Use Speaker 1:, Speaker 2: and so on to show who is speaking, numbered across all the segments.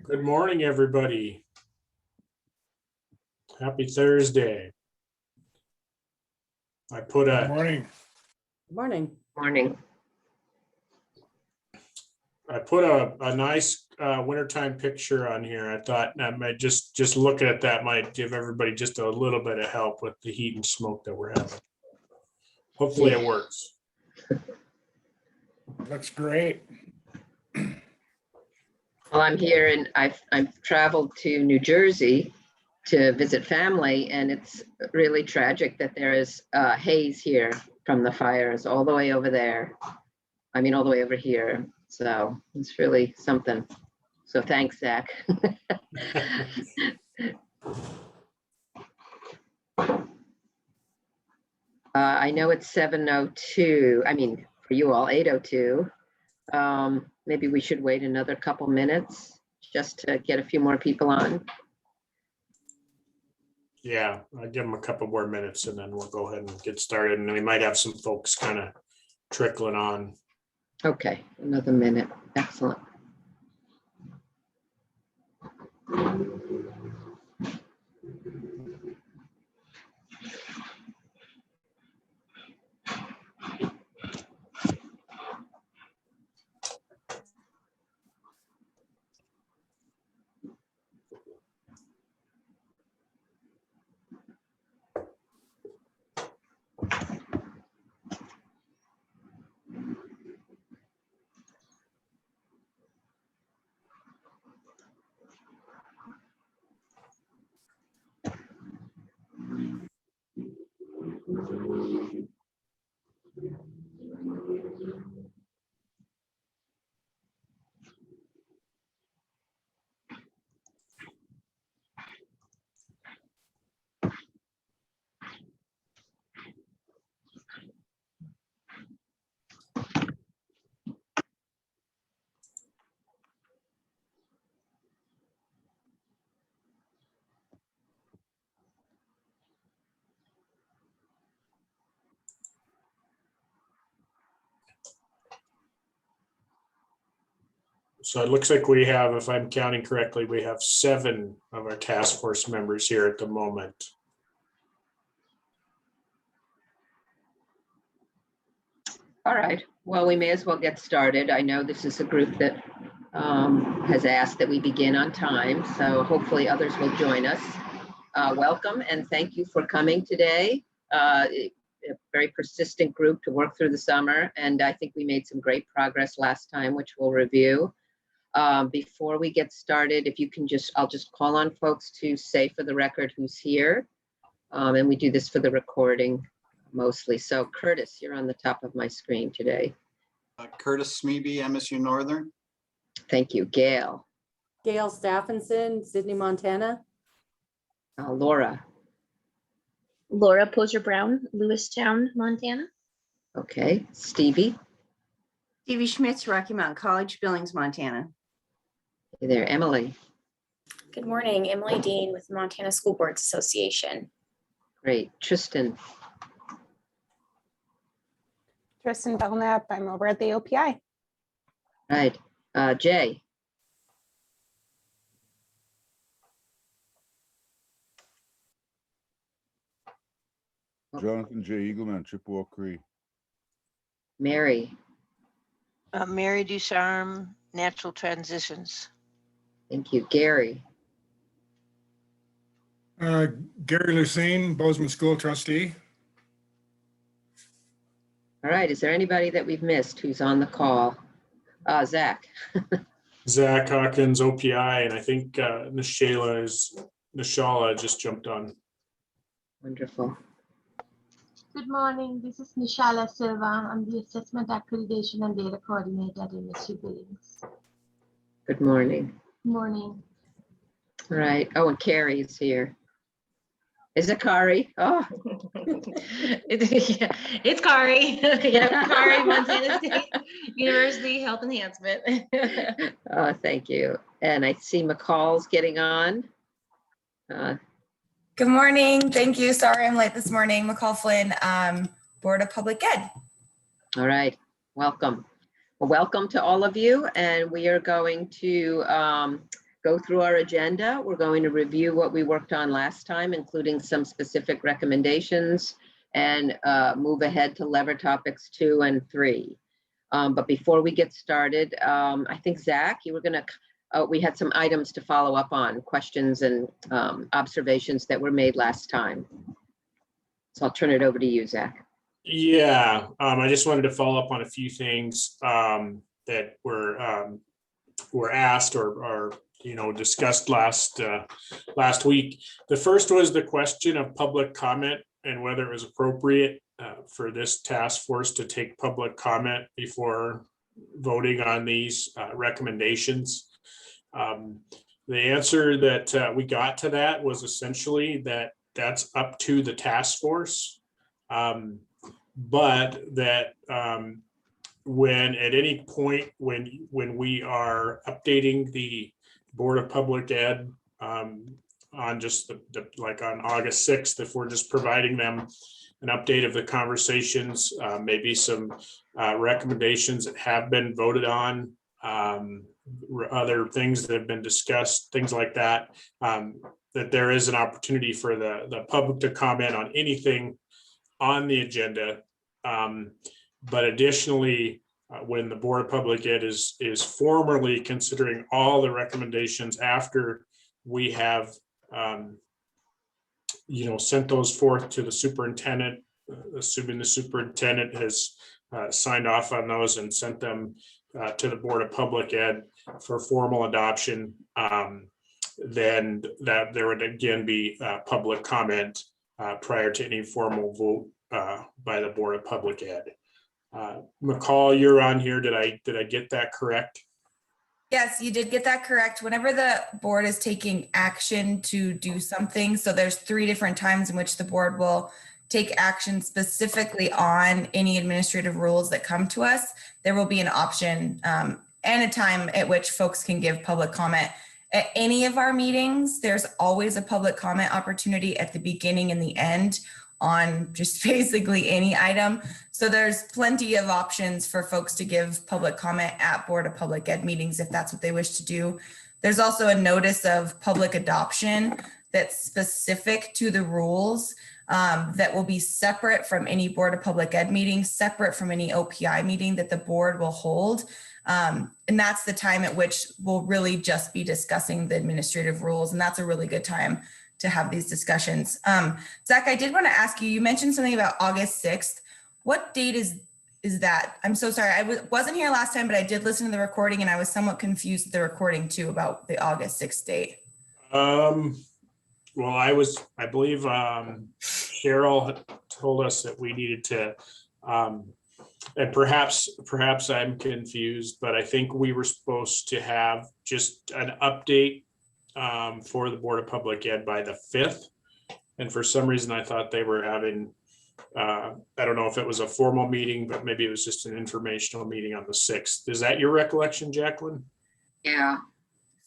Speaker 1: Good morning, everybody. Happy Thursday. I put
Speaker 2: Good morning.
Speaker 3: Morning.
Speaker 4: Morning.
Speaker 1: a nice wintertime picture on here. I thought that might just looking at that might give everybody just a little bit of help with the heat and smoke that we're having. Hopefully it works.
Speaker 2: Looks great.
Speaker 4: Well, I'm here and I've traveled to New Jersey to visit family, and it's really tragic that there is haze here from the fires all the way over there. I mean, all the way over here. So it's really something. So thanks, Zach. I know it's 7:02. I mean, for you all, 8:02. Maybe we should wait another couple minutes just to get a few more people on.
Speaker 1: Yeah, I'll give them a couple more minutes and then we'll go ahead and get started. And we might have some folks kind of trickling on.
Speaker 4: Okay, another minute. Excellent.
Speaker 1: So it looks like we have, if I'm counting correctly, we have 7 of our task force members here at the moment.
Speaker 4: All right. Well, we may as well get started. I know this is a group that has asked that we begin on time, so hopefully others will join us. Welcome and thank you for coming today. A very persistent group to work through the summer, and I think we made some great progress last time, which we'll review. Before we get started, if you can I'll just call on folks to say for the record who's here. And we do this for the recording mostly. So Curtis, you're on the top of my screen today.
Speaker 5: Curtis Smeby, MSU Northern.
Speaker 4: Thank you. Gail.
Speaker 3: Gail Stephenson, Sydney, Montana.
Speaker 4: Laura.
Speaker 6: Laura Poser Brown, Lewistown, Montana.
Speaker 4: Okay. Stevie.
Speaker 7: Stevie Schmitz, Rocky Mountain College, Billings, Montana.
Speaker 4: Hey there. Emily.
Speaker 8: Good morning, Emily Dean with Montana School Boards Association.
Speaker 4: Great. Tristan.
Speaker 9: Tristan Belknap, I'm over at the OPI.
Speaker 4: Right. Jay.
Speaker 10: Jonathan J. Eagleman, Chippewa Cree.
Speaker 4: Mary.
Speaker 11: Mary Ducharme, Natural Transitions.
Speaker 4: Thank you. Gary.
Speaker 2: Gary Lucene, Bozeman School Trustee.
Speaker 4: All right. Is there anybody that we've missed who's on the call? Zach.
Speaker 1: Zach Hawkins, OPI, and I think Nishala just jumped on.
Speaker 4: Wonderful.
Speaker 12: Good morning, this is Nishala Silva. I'm the Assessment Accreditation and Data Coordinator at MSU Billings.
Speaker 4: Good morning.
Speaker 12: Good morning.
Speaker 4: All right. Oh, and Carrie is here. Is it Kari? Oh,
Speaker 13: It's Kari. Yeah, Kari, Montana State University Health Enhancement.
Speaker 4: oh, thank you. And I see McCall's getting on.
Speaker 14: Good morning. Thank you. Sorry I'm late this morning. McCall Flynn, Board of Public Ed.
Speaker 4: All right. Welcome. Well, welcome to all of you. And we are going to go through our agenda. We're going to review what we worked on last time, including some specific recommendations, and move ahead to lever topics 2 and 3. But before we get started, I think Zach, you were gonna, we had some items to follow up on, questions and observations that were made last time. So I'll turn it over to you, Zach.
Speaker 1: Yeah, I just wanted to follow up on a few things that were asked or discussed last week. The first was the question of public comment and whether it was appropriate for this task force to take public comment before voting on these recommendations. The answer that we got to that was essentially that that's up to the task force, but that when at any point when we are updating the Board of Public Ed on just like on August 6th, if we're just providing them an update of the conversations, maybe some recommendations that have been voted on, other things that have been discussed, things like that, that there is an opportunity for the public to comment on anything on the agenda. But additionally, when the Board of Public Ed is formally considering all the recommendations after we have sent those forth to the superintendent, assuming the superintendent has signed off on those and sent them to the Board of Public Ed for formal adoption, then that there would again be public comment prior to any formal vote by the Board of Public Ed. McCall, you're on here. Did I get that correct?
Speaker 14: Yes, you did get that correct. Whenever the board is taking action to do something, so there's 3 different times in which the board will take action specifically on any administrative rules that come to us. There will be an option and a time at which folks can give public comment. At any of our meetings, there's always a public comment opportunity at the beginning and the end on just basically any item. So there's plenty of options for folks to give public comment at Board of Public Ed meetings if that's what they wish to do. There's also a notice of public adoption that's specific to the rules that will be separate from any Board of Public Ed meeting, separate from any OPI meeting that the board will hold. And that's the time at which we'll really just be discussing the administrative rules. And that's a really good time to have these discussions. Zach, I did want to ask you, you mentioned something about August 6th. What date is that? I'm so sorry. I wasn't here last time, but I did listen to the recording and I was somewhat confused with the recording too about the August 6th date.
Speaker 1: Well, I believe Cheryl told us that we needed to, and perhaps I'm confused, but I think we were supposed to have just an update for the Board of Public Ed by the 5th. And for some reason, I thought they were having, I don't know if it was a formal meeting, but maybe it was just an informational meeting on the 6th. Is that your recollection, Jacqueline?
Speaker 4: Yeah.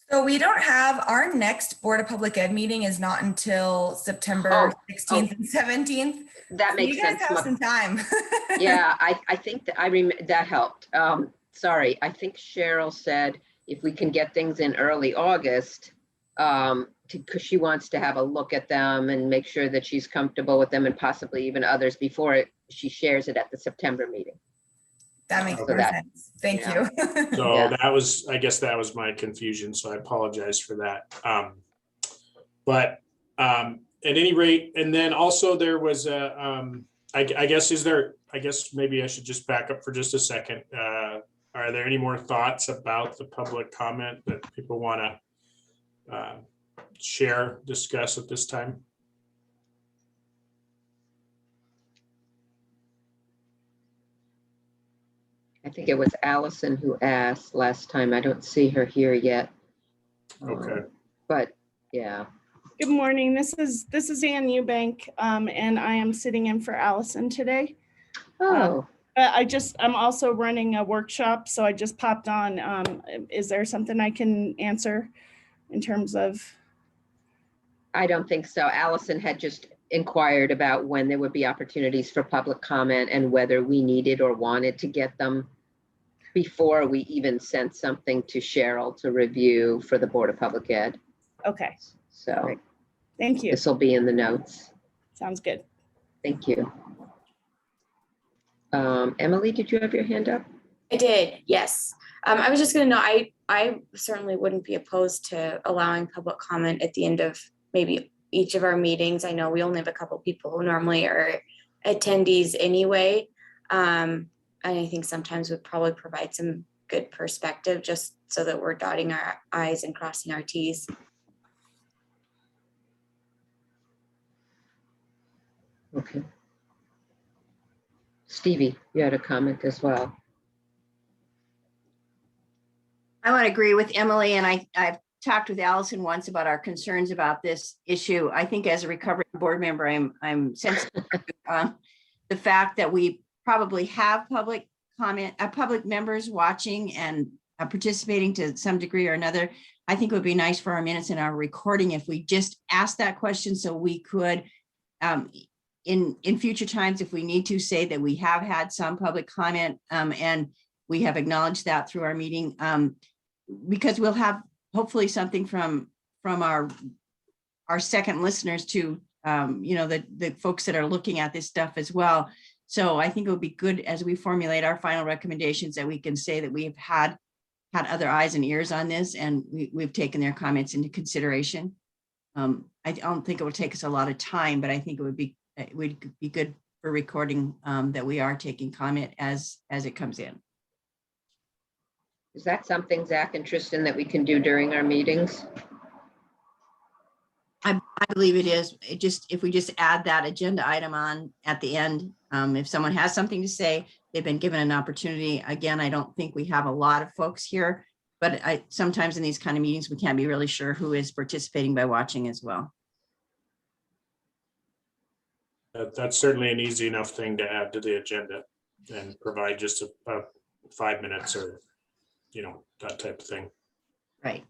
Speaker 14: So we don't have, our next Board of Public Ed meeting is not until September 16th and 17th.
Speaker 4: That makes
Speaker 14: you guys
Speaker 4: sense.
Speaker 14: have some time.
Speaker 4: Yeah, I think that that helped. Sorry, I think Cheryl said if we can get things in early August, because she wants to have a look at them and make sure that she's comfortable with them and possibly even others before she shares it at the September meeting.
Speaker 14: That makes sense. Thank you.
Speaker 1: So that was, I guess that was my confusion. So I apologize for that. But at any rate, and then also there was a, I guess maybe I should just back up for just a second. Are there any more thoughts about the public comment that people want to share, discuss at this time?
Speaker 4: I think it was Allison who asked last time. I don't see her here yet.
Speaker 1: Okay.
Speaker 4: But yeah.
Speaker 15: Good morning. This is Ann Eubank, and I am sitting in for Allison today.
Speaker 4: Oh.
Speaker 15: I'm also running a workshop, so I just popped on. Is there something I can answer in terms of?
Speaker 4: I don't think so. Allison had just inquired about when there would be opportunities for public comment and whether we needed or wanted to get them. before we even sent something to Cheryl to review for the Board of Public Ed.
Speaker 15: Okay,
Speaker 4: So
Speaker 15: great. Thank you.
Speaker 4: this will be in the notes.
Speaker 15: Sounds good.
Speaker 4: Thank you. Emily, did you have your hand up?
Speaker 8: I did, yes. I was just gonna know, I certainly wouldn't be opposed to allowing public comment at the end of maybe each of our meetings. I know we only have a couple people who normally are attendees anyway. And I think sometimes would probably provide some good perspective just so that we're dotting our I's and crossing our T's.
Speaker 4: Okay. Stevie, you had a comment as well.
Speaker 7: I want to agree with Emily, and I've talked with Allison once about our concerns about this issue. I think as a recovering board member, I'm sensitive to the fact that we probably have public comment, public members watching and participating to some degree or another. I think it would be nice for our minutes and our recording if we just asked that question so we could, in future times, if we need to, say that we have had some public comment and we have acknowledged that through our meeting, because we'll have hopefully something from our second listeners to the folks that are looking at this stuff as well. So I think it would be good as we formulate our final recommendations that we can say that we have had other eyes and ears on this, and we've taken their comments into consideration. I don't think it will take us a lot of time, but I think it would be good for recording that we are taking comment as it comes in.
Speaker 4: Is that something, Zach and Tristan, that we can do during our meetings?
Speaker 7: I believe it is. If we just add that agenda item on at the end, if someone has something to say, they've been given an opportunity. Again, I don't think we have a lot of folks here, but sometimes in these kind of meetings, we can't be really sure who is participating by watching as well.
Speaker 1: That's certainly an easy enough thing to add to the agenda and provide just a 5 minutes or, that type of thing.
Speaker 7: Right.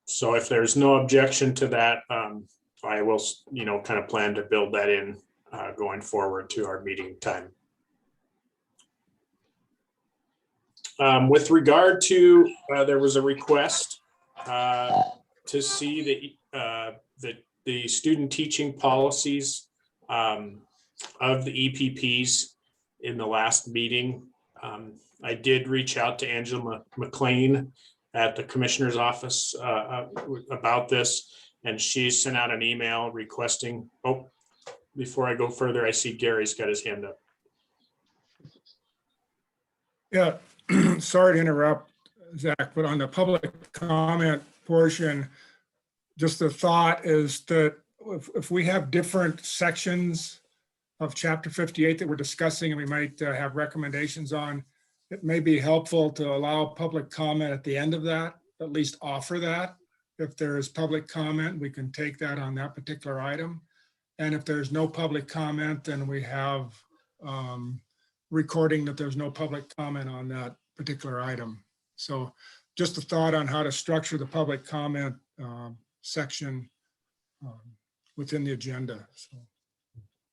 Speaker 1: So if there's no objection to that, I will, kind of plan to build that in going forward to our meeting time. With regard to, there was a request to see the student teaching policies of the EPPs in the last meeting. I did reach out to Angela McLean at the commissioner's office about this, and she sent out an email requesting, before I go further, I see Gary's got his hand up.
Speaker 2: Yeah, sorry to interrupt, Zach, but on the public comment portion, just the thought is that if we have different sections of chapter 58 that we're discussing and we might have recommendations on, it may be helpful to allow public comment at the end of that, at least offer that. If there is public comment, we can take that on that particular item. And if there's no public comment, then we have recording that there's no public comment on that particular item. So just a thought on how to structure the public comment section within the agenda. So.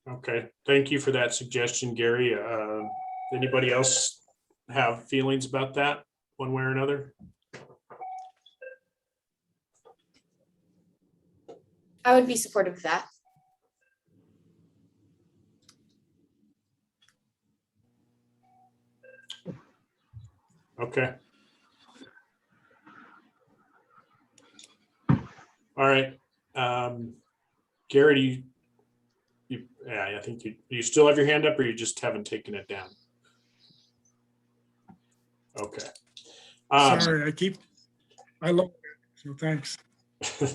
Speaker 1: Okay, thank you for that suggestion, Gary. Anybody else have feelings about that one way or another?
Speaker 8: I would be supportive of that.
Speaker 1: Okay. All right. Gary, yeah, I think you still have your hand up, or you just haven't taken it down? Okay.
Speaker 2: Sorry, I love it, so thanks.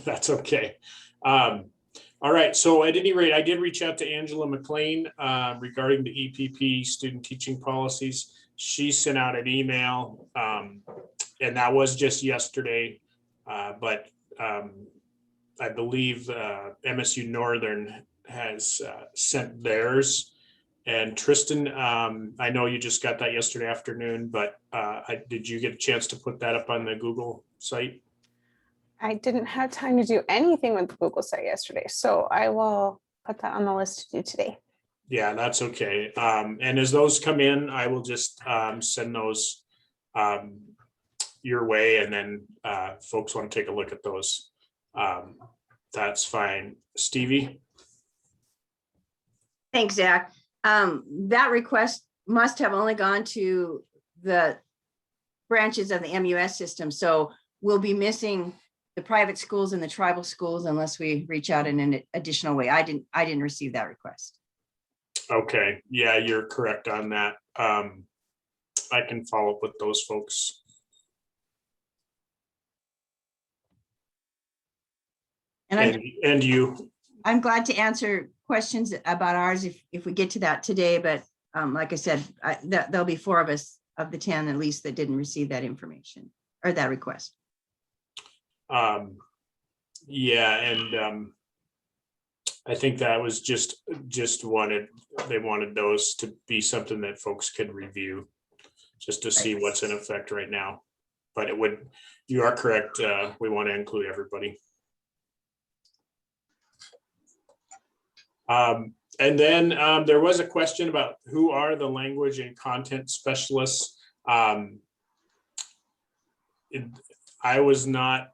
Speaker 1: That's okay. All right, so at any rate, I did reach out to Angela McLean regarding the EPP student teaching policies. She sent out an email, and that was just yesterday, but I believe MSU Northern has sent theirs. And Tristan, I know you just got that yesterday afternoon, but did you get a chance to put that up on the Google site?
Speaker 9: I didn't have time to do anything with the Google site yesterday, so I will put that on the list to do today.
Speaker 1: Yeah, that's okay. And as those come in, I will just send those your way, and then folks want to take a look at those. That's fine. Stevie?
Speaker 7: Thanks, Zach. That request must have only gone to the branches of the MUS system. So we'll be missing the private schools and the tribal schools unless we reach out in an additional way. I didn't receive that request.
Speaker 1: Okay, yeah, you're correct on that. I can follow up with those folks. And you.
Speaker 7: I'm glad to answer questions about ours if we get to that today, but like I said, there'll be 4 of us of the 10 at least that didn't receive that information or that request.
Speaker 1: Yeah, and I think that was just they wanted those to be something that folks could review just to see what's in effect right now. But you are correct. We want to include everybody. And then there was a question about who are the language and content specialists. I was not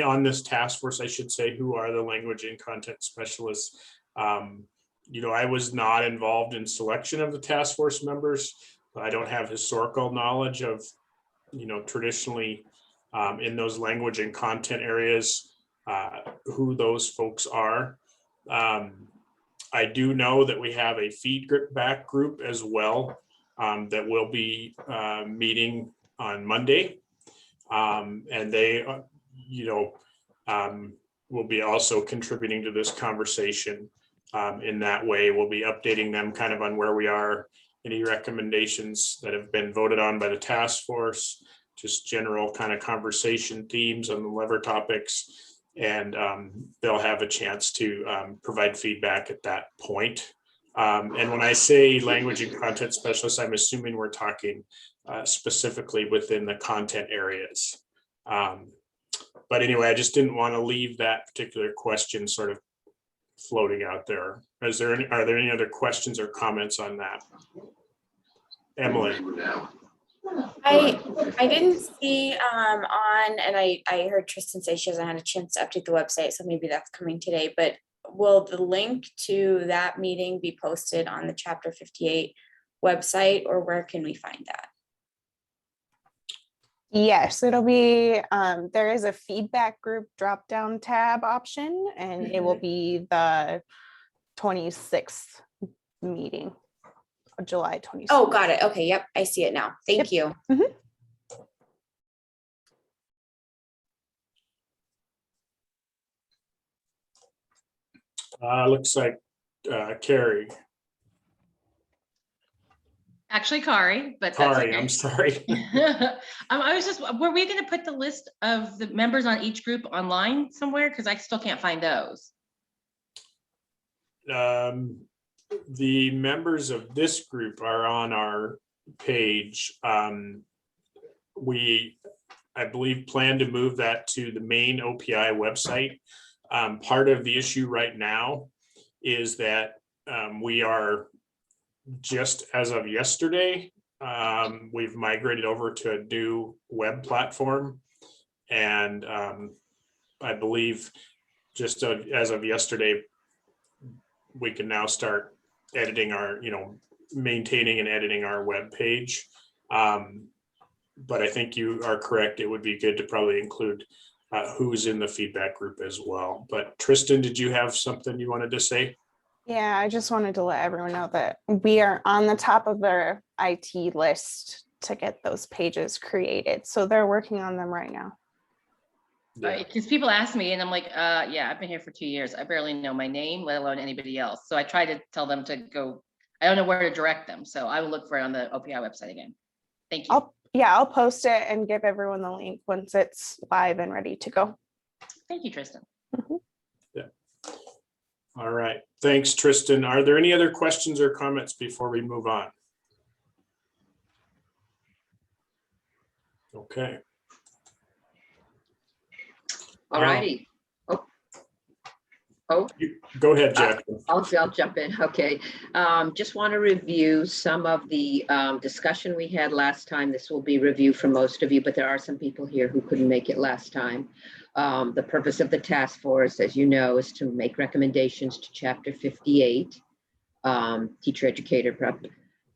Speaker 1: on this task force, I should say, who are the language and content specialists. I was not involved in selection of the task force members. I don't have historical knowledge of, traditionally in those language and content areas, who those folks are. I do know that we have a feedback group as well that will be meeting on Monday. And they, will be also contributing to this conversation in that way. We'll be updating them kind of on where we are, any recommendations that have been voted on by the task force, just general kind of conversation themes on the lever topics. And they'll have a chance to provide feedback at that point. And when I say language and content specialists, I'm assuming we're talking specifically within the content areas. But anyway, I just didn't want to leave that particular question sort of floating out there. Are there any other questions or comments on that? Emily?
Speaker 8: I didn't see and I heard Tristan say she hasn't had a chance to update the website, so maybe that's coming today, but will the link to that meeting be posted on the Chapter 58 website, or where can we find that?
Speaker 9: Yes, it'll be, there is a feedback group drop-down tab option, and it will be the 26th meeting, July 26th.
Speaker 8: Oh, got it. Okay, yep, I see it now. Thank you.
Speaker 9: Mhm.
Speaker 1: Looks like Carrie.
Speaker 13: Actually, Kari, but that's
Speaker 1: Kari,
Speaker 13: okay.
Speaker 1: I'm sorry.
Speaker 13: I was just, were we going to put the list of the members on each group online somewhere? Because I still can't find those.
Speaker 1: The members of this group are on our page. We, I believe, plan to move that to the main OPI website. Part of the issue right now is that we are just as of yesterday, we've migrated over to a new web platform. And I believe just as of yesterday, we can now start editing our, maintaining and editing our web page. But I think you are correct. It would be good to probably include who's in the feedback group as well. But Tristan, did you have something you wanted to say?
Speaker 9: Yeah, I just wanted to let everyone know that we are on the top of their IT list to get those pages created. So they're working on them right now.
Speaker 13: Right, because people ask me and I'm like, yeah, I've been here for 2 years. I barely know my name, let alone anybody else. So I try to tell them to go, I don't know where to direct them. So I will look for it on the OPI website again. Thank you.
Speaker 9: I'll post it and give everyone the link once it's live and ready to go.
Speaker 13: Thank you, Tristan.
Speaker 9: Mm-hmm.
Speaker 1: Yeah. All right. Thanks, Tristan. Are there any other questions or comments before we move on? Okay.
Speaker 4: All righty. Oh. Oh,
Speaker 1: Go ahead, Jack.
Speaker 4: I'll jump in. Okay. Just want to review some of the discussion we had last time. This will be review for most of you, but there are some people here who couldn't make it last time. The purpose of the task force, as you know, is to make recommendations to Chapter 58, Teacher Educator Prep.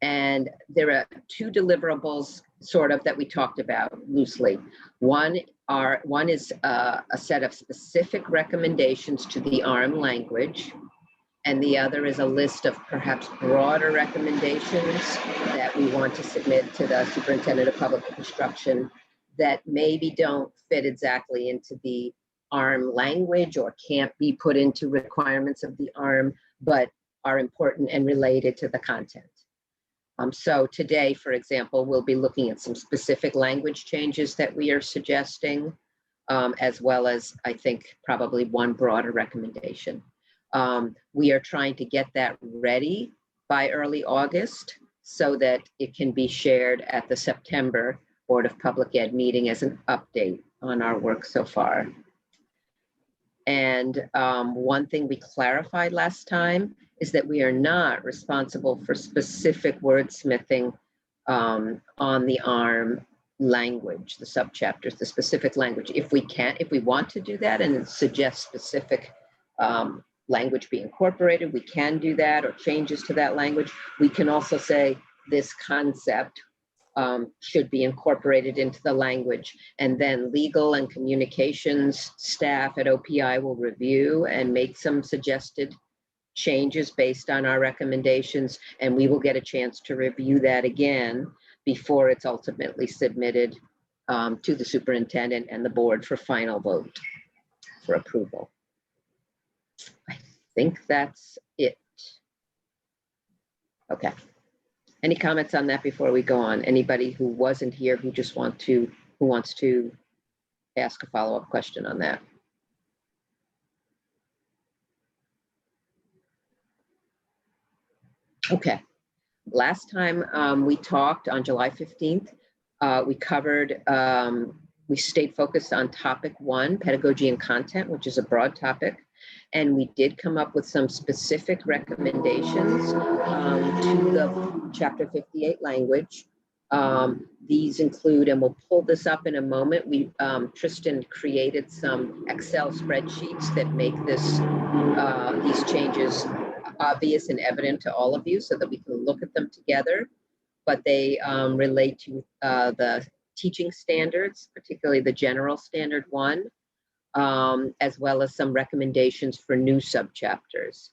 Speaker 4: And there are two deliverables sort of that we talked about loosely. One is a set of specific recommendations to the ARM language, and the other is a list of perhaps broader recommendations that we want to submit to the Superintendent of Public Instruction that maybe don't fit exactly into the ARM language or can't be put into requirements of the ARM, but are important and related to the content. So today, for example, we'll be looking at some specific language changes that we are suggesting, as well as, I think, probably one broader recommendation. We are trying to get that ready by early August so that it can be shared at the September Board of Public Ed meeting as an update on our work so far. And one thing we clarified last time is that we are not responsible for specific wordsmithing on the ARM language, the subchapters, the specific language. If we want to do that and suggest specific language be incorporated, we can do that, or changes to that language. We can also say this concept should be incorporated into the language, and then legal and communications staff at OPI will review and make some suggested changes based on our recommendations, and we will get a chance to review that again before it's ultimately submitted to the superintendent and the board for final vote for approval. I think that's it. Okay. Any comments on that before we go on? Anybody who wasn't here who wants to ask a follow-up question on that? Okay. Last time we talked on July 15th, we covered, we stayed focused on topic 1, pedagogy and content, which is a broad topic. And we did come up with some specific recommendations to the Chapter 58 language. These include, and we'll pull this up in a moment, Tristan created some Excel spreadsheets that make these changes obvious and evident to all of you so that we can look at them together. But they relate to the teaching standards, particularly the General Standard 1. As well as some recommendations for new subchapters.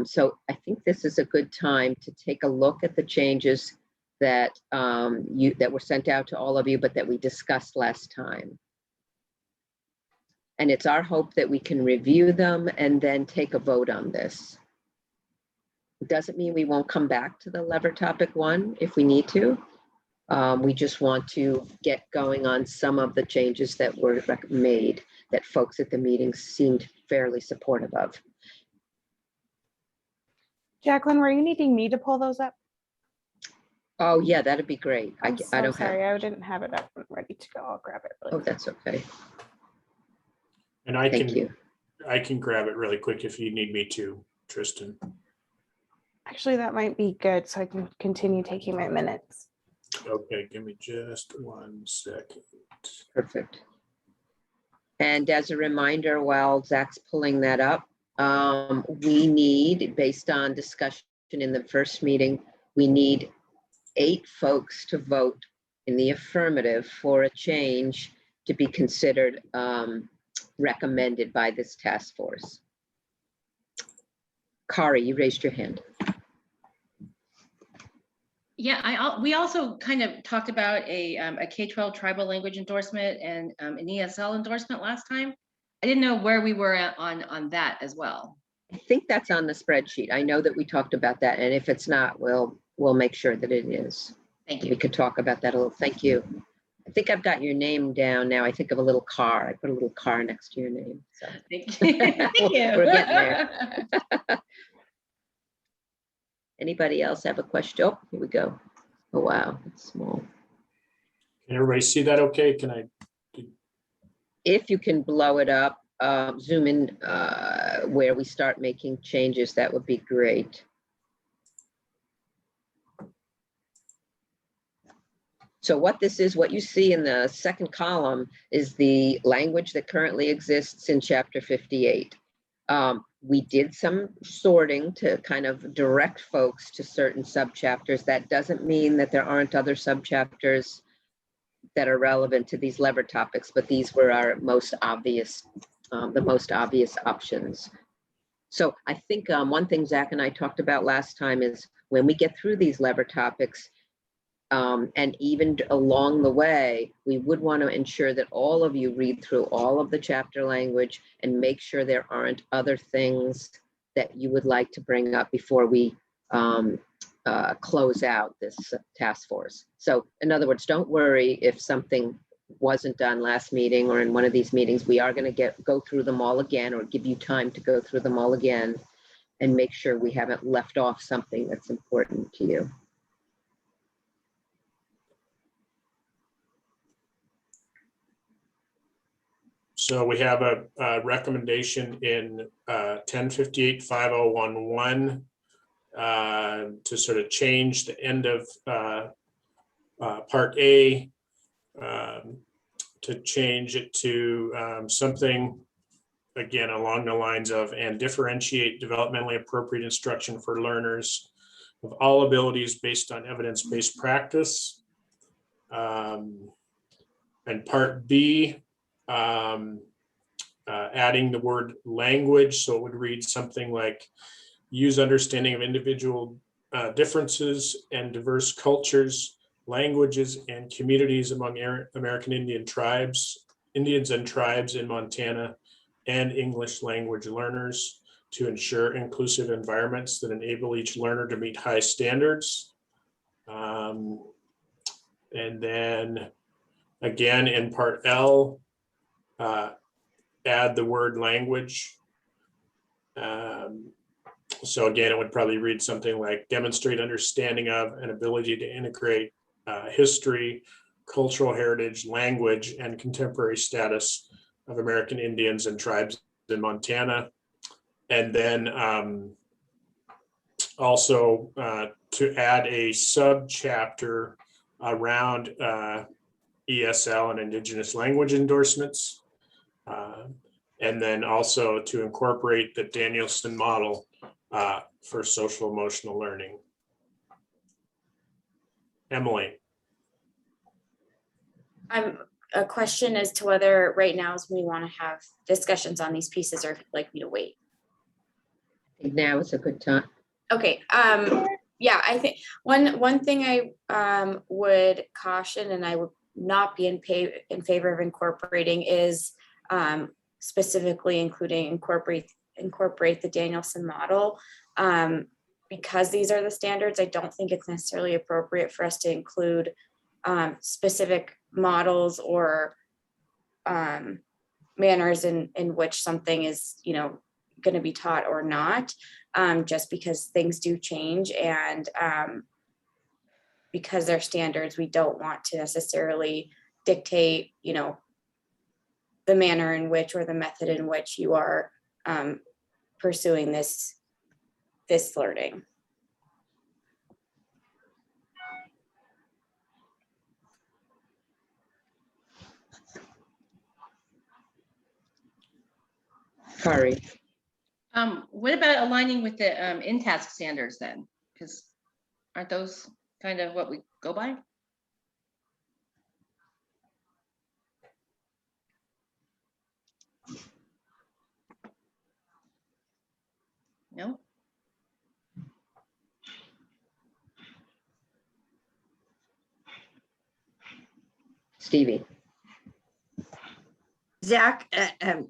Speaker 4: So I think this is a good time to take a look at the changes that that were sent out to all of you, but that we discussed last time. And it's our hope that we can review them and then take a vote on this. It doesn't mean we won't come back to the lever topic 1 if we need to. We just want to get going on some of the changes that were made that folks at the meeting seemed fairly supportive of.
Speaker 9: Jacqueline, were you needing me to pull those up?
Speaker 4: Oh yeah, that'd be great. I don't
Speaker 9: sorry,
Speaker 4: have.
Speaker 9: I didn't have it up and ready to go. I'll grab it.
Speaker 4: Oh, that's okay.
Speaker 1: And I can grab it really quick if you need me to, Tristan.
Speaker 9: Actually, that might be good so I can continue taking my minutes.
Speaker 1: Okay, give me just 1 second.
Speaker 4: Perfect. And as a reminder, while Zach's pulling that up, we need, based on discussion in the first meeting, we need 8 folks to vote in the affirmative for a change to be considered recommended by this task force. Kari, you raised your hand.
Speaker 13: Yeah, we also kind of talked about a K-12 tribal language endorsement and an ESL endorsement last time. I didn't know where we were at on that as well.
Speaker 4: I think that's on the spreadsheet. I know that we talked about that, and if it's not, we'll make sure that it is.
Speaker 13: Thank you.
Speaker 4: We could talk about that a little. Thank you. I think I've got your name down now. I think of a little car. I put a little car next to your name. So.
Speaker 13: Thank you. Thank you.
Speaker 4: We're getting there. Anybody else have a question? Oh, here we go. Oh, wow, it's small.
Speaker 1: Can everybody see that okay? Can I?
Speaker 4: If you can blow it up, zoom in where we start making changes, that would be great. So what this is, what you see in the second column is the language that currently exists in Chapter 58. We did some sorting to kind of direct folks to certain subchapters. That doesn't mean that there aren't other subchapters that are relevant to these lever topics, but these were our most obvious, the most obvious options. So I think one thing Zach and I talked about last time is when we get through these lever topics, and even along the way, we would want to ensure that all of you read through all of the chapter language and make sure there aren't other things that you would like to bring up before we close out this task force. So in other words, don't worry if something wasn't done last meeting or in one of these meetings. We are going to go through them all again, or give you time to go through them all again and make sure we haven't left off something that's important to you.
Speaker 1: So we have a recommendation in 1058-5011 to sort of change the end of Part A, to change it to something, again, along the lines of, and differentiate developmentally appropriate instruction for learners of all abilities based on evidence-based practice. And Part B, adding the word language, so it would read something like, use understanding of individual differences and diverse cultures, languages, and communities among American Indians and tribes in Montana, and English language learners to ensure inclusive environments that enable each learner to meet high standards. And then again, in Part L, add the word language. So again, it would probably read something like, demonstrate understanding of and ability to integrate history, cultural heritage, language, and contemporary status of American Indians and tribes in Montana. And then also to add a subchapter around ESL and Indigenous language endorsements. And then also to incorporate the Danielson model for social emotional learning. Emily.
Speaker 8: A question as to whether right now is when we want to have discussions on these pieces, or like me to wait.
Speaker 4: I think now is a good time.
Speaker 8: Okay. Yeah, I think one thing I would caution, and I would not be in favor of incorporating, is specifically incorporate the Danielson model. Because these are the standards, I don't think it's necessarily appropriate for us to include specific models or manners in which something is, going to be taught or not, just because things do change, and because they're standards, we don't want to necessarily dictate, the manner in which, or the method in which you are pursuing this learning.
Speaker 4: Kari.
Speaker 13: What about aligning with the in-task standards then? Because aren't those kind of what we go by? No?
Speaker 4: Stevie.
Speaker 7: Zach, I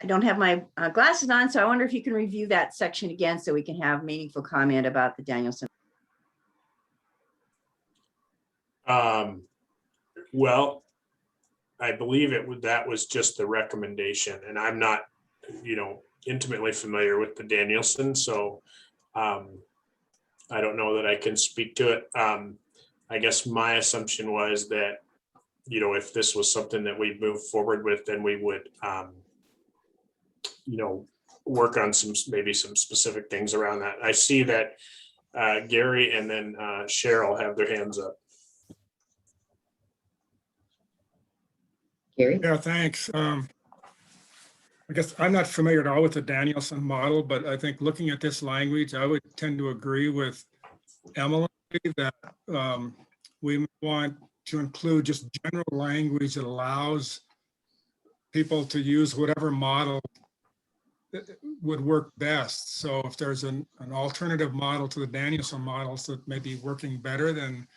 Speaker 7: don't have my glasses on, so I wonder if you can review that section again so we can have meaningful comment about the Danielson.
Speaker 1: Well, I believe that was just the recommendation, and I'm not, intimately familiar with the Danielson, so I don't know that I can speak to it. I guess my assumption was that, if this was something that we move forward with, then we would work on maybe some specific things around that. I see that Gary and then Cheryl have their hands up.
Speaker 4: Gary?
Speaker 2: Yeah, thanks. I guess I'm not familiar at all with the Danielson model, but I think looking at this language, I would tend to agree with Emily that we want to include just general language that allows people to use whatever model would work best. So if there's an alternative model to the Danielson models that may be working better, then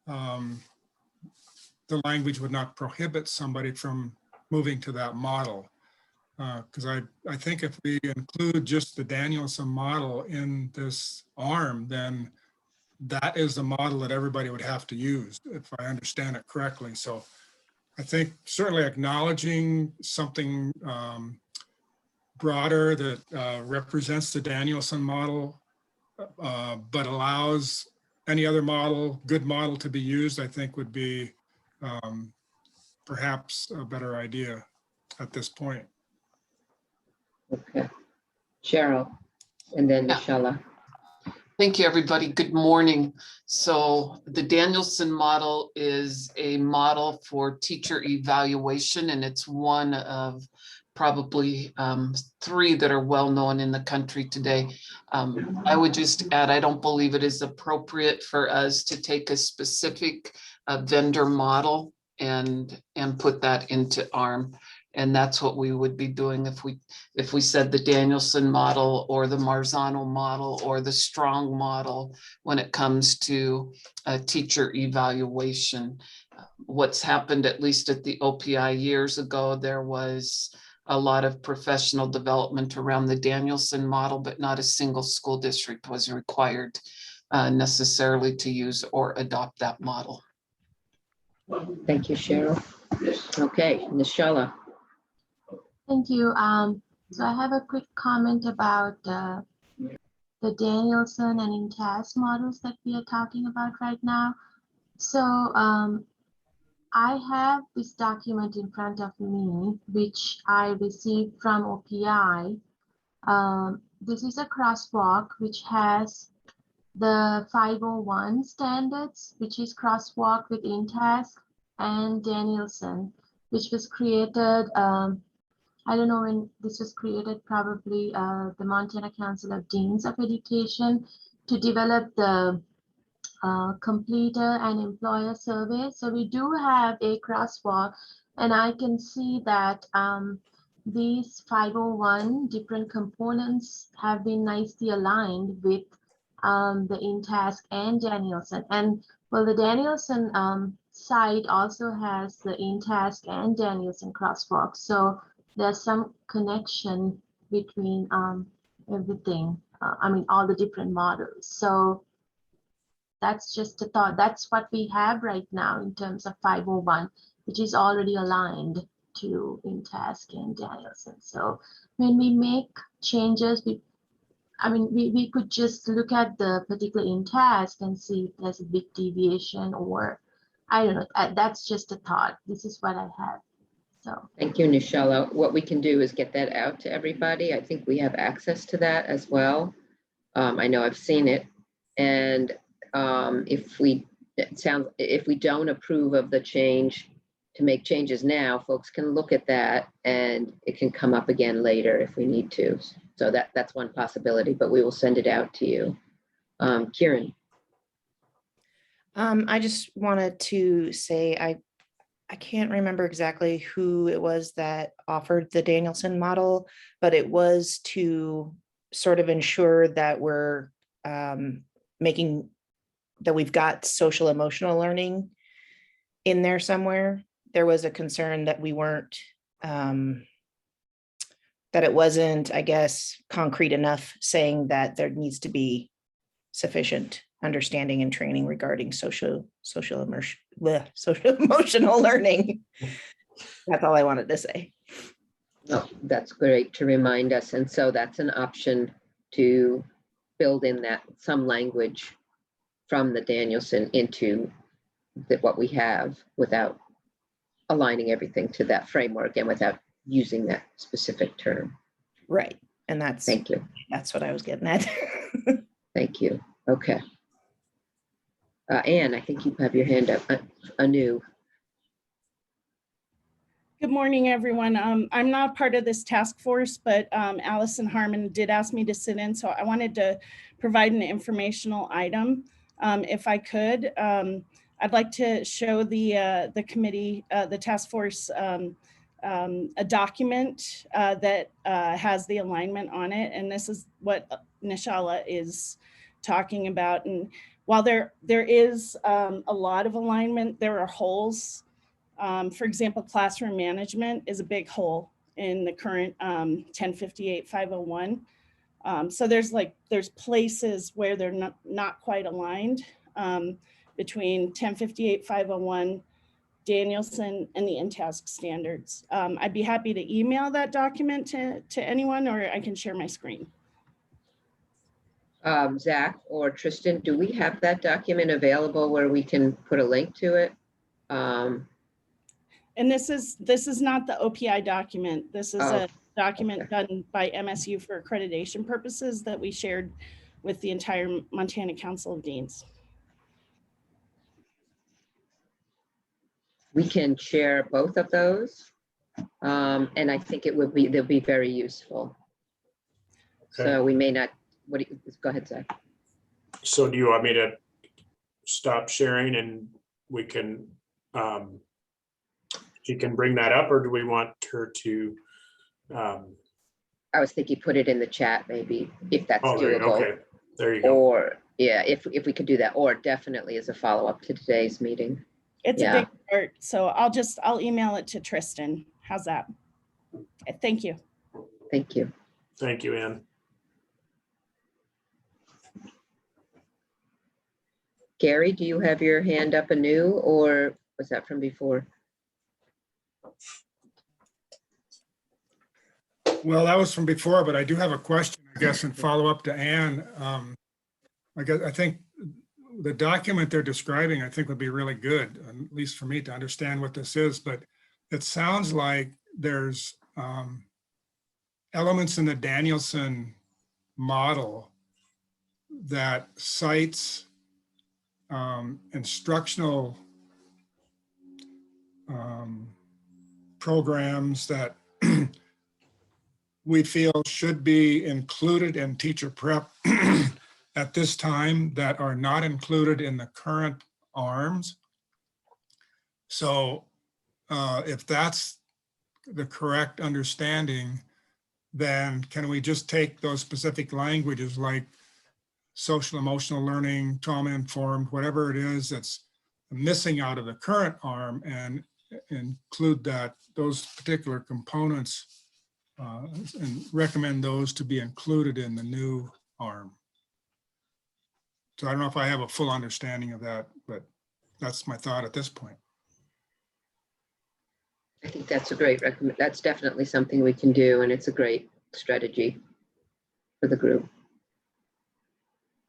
Speaker 2: the language would not prohibit somebody from moving to that model. Because I think if we include just the Danielson model in this ARM, then that is the model that everybody would have to use, if I understand it correctly. So I think certainly acknowledging something broader that represents the Danielson model, but allows any other model, good model to be used, I think would be perhaps a better idea at this point.
Speaker 4: Okay. Cheryl, and then Nishala.
Speaker 16: Thank you, everybody. Good morning. So the Danielson model is a model for teacher evaluation, and it's one of probably 3 that are well known in the country today. I would just add, I don't believe it is appropriate for us to take a specific vendor model and put that into ARM. And that's what we would be doing if we said the Danielson model or the Marzano model or the Strong model when it comes to teacher evaluation. What's happened, at least at the OPI years ago, there was a lot of professional development around the Danielson model, but not a single school district was required necessarily to use or adopt that model.
Speaker 4: Thank you, Cheryl. Okay, Nishala.
Speaker 12: Thank you. So I have a quick comment about the Danielson and InTAS models that we are talking about right now. So I have this document in front of me, which I received from OPI. This is a crosswalk which has the 501 standards, which is crosswalk with InTAS and Danielson, which was created, I don't know when this was created, probably the Montana Council of Deans of Education, to develop the completer and employer survey. So we do have a crosswalk, and I can see that these 501 different components have been nicely aligned with the InTAS and Danielson. And well, the Danielson site also has the InTAS and Danielson crosswalk. So there's some connection between everything. I mean, all the different models. So that's just a thought. That's what we have right now in terms of 501, which is already aligned to InTAS and Danielson. So when we make changes, we could just look at the particular InTAS and see if there's a big deviation, or I don't know. That's just a thought. This is what I have. So
Speaker 4: thank you, Nishala. What we can do is get that out to everybody. I think we have access to that as well. I know I've seen it, and if we don't approve of the change to make changes now, folks can look at that, and it can come up again later if we need to. So that's one possibility, but we will send it out to you. Kieran.
Speaker 17: I just wanted to say I can't remember exactly who it was that offered the Danielson model, but it was to sort of ensure that we're making that we've got social emotional learning in there somewhere. There was a concern that we weren't, that it wasn't, I guess, concrete enough, saying that there needs to be sufficient understanding and training regarding social emotional learning. That's all I wanted to say.
Speaker 4: Oh, that's great to remind us. And so that's an option to build in that some language from the Danielson into what we have without aligning everything to that framework and without using that specific term.
Speaker 17: Right. And that's
Speaker 4: Thank you.
Speaker 17: that's what I was getting at.
Speaker 4: Thank you. Okay. Anne, I think you have your hand up anew.
Speaker 15: Good morning, everyone. I'm not part of this task force, but Allison Harmon did ask me to sit in, so I wanted to provide an informational item. If I could, I'd like to show the committee, the task force, a document that has the alignment on it, and this is what Nishala is talking about. And while there is a lot of alignment, there are holes. For example, classroom management is a big hole in the current 1058-501. So there's places where they're not quite aligned between 1058-501, Danielson, and the InTask standards. I'd be happy to email that document to anyone, or I can share my screen.
Speaker 4: Zach or Tristan, do we have that document available where we can put a link to it?
Speaker 15: And this is not the OPI document. This is a document done by MSU for accreditation purposes that we shared with the entire Montana Council of Deans.
Speaker 4: We can share both of those. And I think they'll be very useful.
Speaker 1: Okay.
Speaker 4: So we may not, go ahead, Zach.
Speaker 1: So do you want me to stop sharing and we can, she can bring that up, or do we want her to?
Speaker 4: I was thinking put it in the chat maybe, if that's doable.
Speaker 1: Okay, there you go.
Speaker 4: Or yeah, if we could do that, or definitely as a follow-up to today's meeting.
Speaker 15: It's a big part, so I'll email it to Tristan. How's that? Okay, thank you.
Speaker 4: Thank you.
Speaker 1: Thank you, Ann.
Speaker 4: Gary, do you have your hand up anew, or was that from before?
Speaker 2: Well, that was from before, but I do have a question, I guess, and follow up to Ann. I think the document they're describing, I think would be really good, at least for me to understand what this is, but it sounds like there's elements in the Danielson model that cites instructional programs that we feel should be included in teacher prep at this time that are not included in the current ARMs. So if that's the correct understanding, then can we just take those specific languages like social emotional learning, trauma informed, whatever it is that's missing out of the current ARM, and include those particular components and recommend those to be included in the new ARM? So I don't know if I have a full understanding of that, but that's my thought at this point.
Speaker 4: I think that's a great recommend. That's definitely something we can do, and it's a great strategy for the group.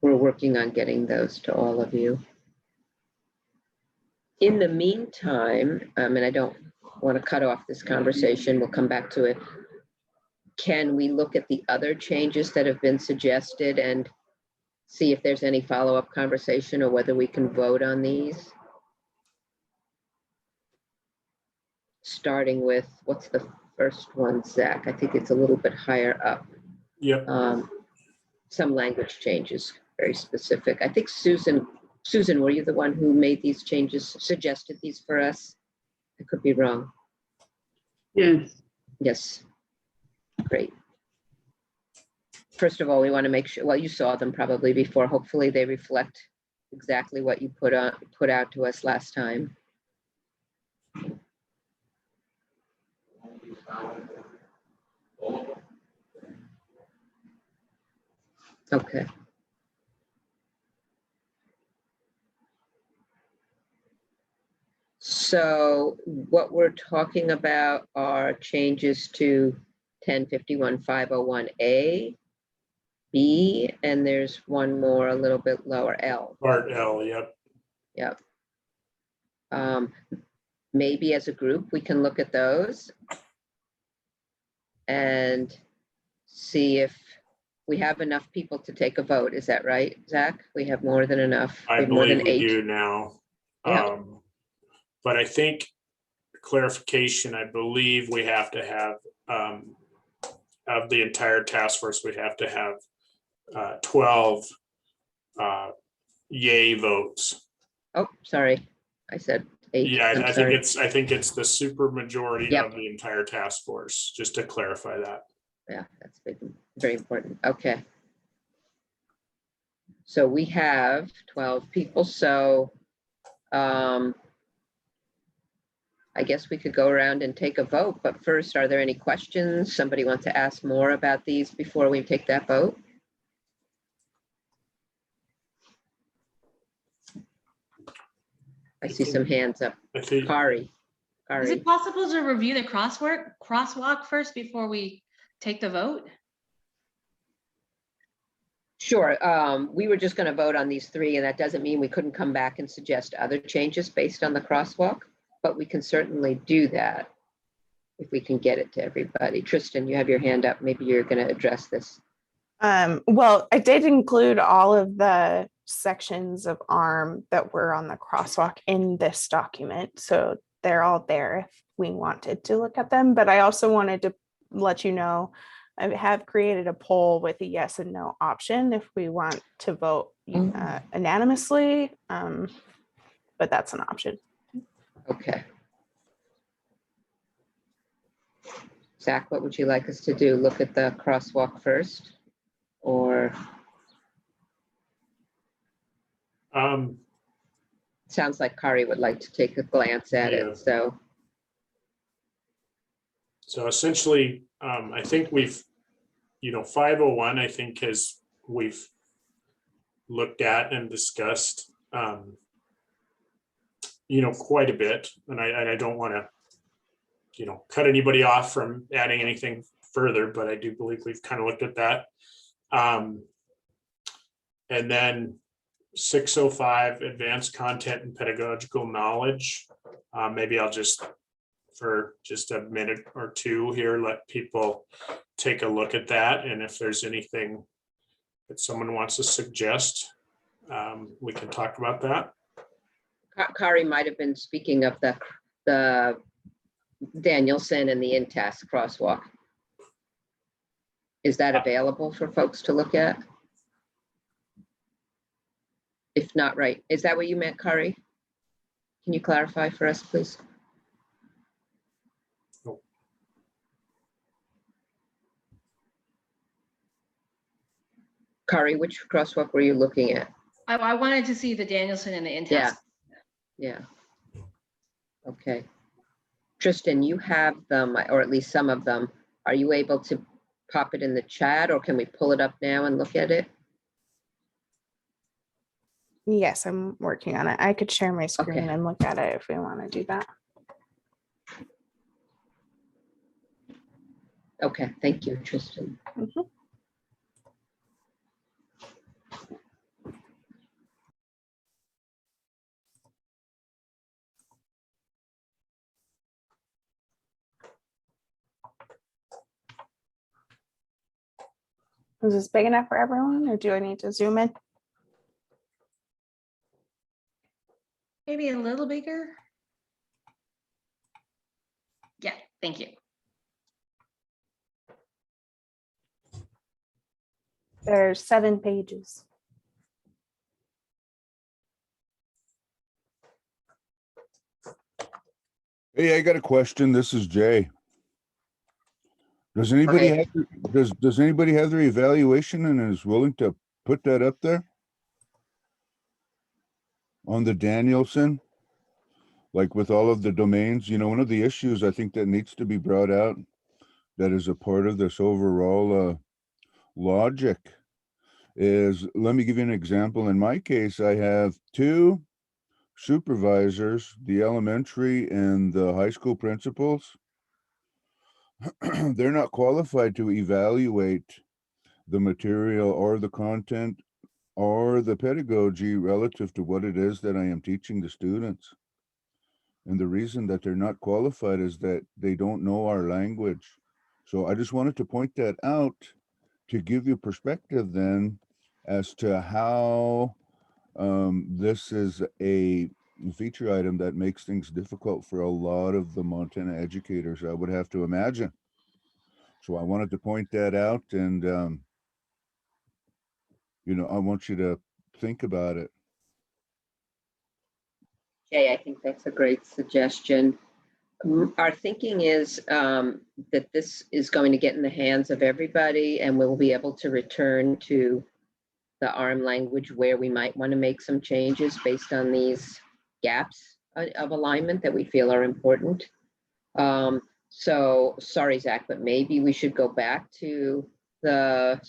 Speaker 4: We're working on getting those to all of you. In the meantime, and I don't want to cut off this conversation, we'll come back to it. Can we look at the other changes that have been suggested and see if there's any follow-up conversation or whether we can vote on these? Starting with, what's the first one, Zach? I think it's a little bit higher up.
Speaker 1: Yep.
Speaker 4: Some language changes, very specific. I think Susan, were you the one who made these changes, suggested these for us? I could be wrong.
Speaker 18: Yes.
Speaker 4: Yes. Great. First of all, we want to make sure, well, you saw them probably before. Hopefully they reflect exactly what you put out to us last time. Okay. So what we're talking about are changes to 1051-501A, B, and there's one more a little bit lower, L.
Speaker 1: Part L, yep.
Speaker 4: Yep. Maybe as a group, we can look at those and see if we have enough people to take a vote. Is that right, Zach? We have more than enough. We
Speaker 1: I
Speaker 4: have more
Speaker 1: believe
Speaker 4: than
Speaker 1: we
Speaker 4: 8.
Speaker 1: do now.
Speaker 4: Yeah.
Speaker 1: But I think clarification, I believe we have to have, of the entire task force, we have to have 12 yay votes.
Speaker 4: Oh, sorry. I said 8.
Speaker 1: Yeah,
Speaker 4: I'm
Speaker 1: I
Speaker 4: sorry.
Speaker 1: think it's the super majority
Speaker 4: Yep.
Speaker 1: of the entire task force, just to clarify that.
Speaker 4: Yeah, that's big, very important. Okay. So we have 12 people. So I guess we could go around and take a vote, but first, are there any questions? Somebody want to ask more about these before we take that vote? I see some hands up. Kari.
Speaker 13: Is it possible to review the crosswalk first before we take the vote?
Speaker 4: Sure. We were just going to vote on these 3, and that doesn't mean we couldn't come back and suggest other changes based on the crosswalk, but we can certainly do that if we can get it to everybody. Tristan, you have your hand up. Maybe you're going to address this.
Speaker 9: Well, I did include all of the sections of ARM that were on the crosswalk in this document. So they're all there if we wanted to look at them. But I also wanted to let you know, I have created a poll with a yes and no option if we want to vote unanimously, but that's an option.
Speaker 4: Okay. Zach, what would you like us to do? Look at the crosswalk first, or? Sounds like Kari would like to take a glance at it, so.
Speaker 1: So essentially, I think we've, 501, I think we've looked at and discussed, quite a bit. And I don't want to, cut anybody off from adding anything further, but I do believe we've kind of looked at that. And then 605, advanced content and pedagogical knowledge. Maybe I'll just, for just a minute or two here, let people take a look at that. And if there's anything that someone wants to suggest, we can talk about that.
Speaker 4: Kari might have been speaking of the Danielson and the in-task crosswalk. Is that available for folks to look at? If not, right. Is that what you meant, Kari? Can you clarify for us, please? Kari, which crosswalk were you looking at?
Speaker 13: I wanted to see the Danielson and the in-task.
Speaker 4: Yeah. Okay. Tristan, you have them, or at least some of them. Are you able to pop it in the chat, or can we pull it up now and look at it?
Speaker 9: Yes, I'm working on it. I could share my screen and look at it if we want to do that.
Speaker 4: Okay, thank you, Tristan.
Speaker 9: Mm-hmm. Is this big enough for everyone, or do I need to zoom in?
Speaker 13: Maybe a little bigger. Yeah, thank you.
Speaker 9: There's 7 pages.
Speaker 10: Hey, I got a question. This is Jay. Does anybody have does anybody have their evaluation and is willing to put that up there on the Danielson, like with all of the domains? One of the issues I think that needs to be brought out that is a part of this overall logic is, let me give you an example. In my case, I have 2 supervisors, the elementary and the high school principals. They're not qualified to evaluate the material or the content or the pedagogy relative to what it is that I am teaching the students. And the reason that they're not qualified is that they don't know our language. So I just wanted to point that out to give you perspective then as to how this is a feature item that makes things difficult for a lot of the Montana educators, I would have to imagine. So I wanted to point that out, and you know, I want you to think about it.
Speaker 4: Jay, I think that's a great suggestion. Our thinking is that this is going to get in the hands of everybody, and we'll be able to return to the ARM language where we might want to make some changes based on these gaps of alignment that we feel are important. So sorry, Zach, but maybe we should go back to the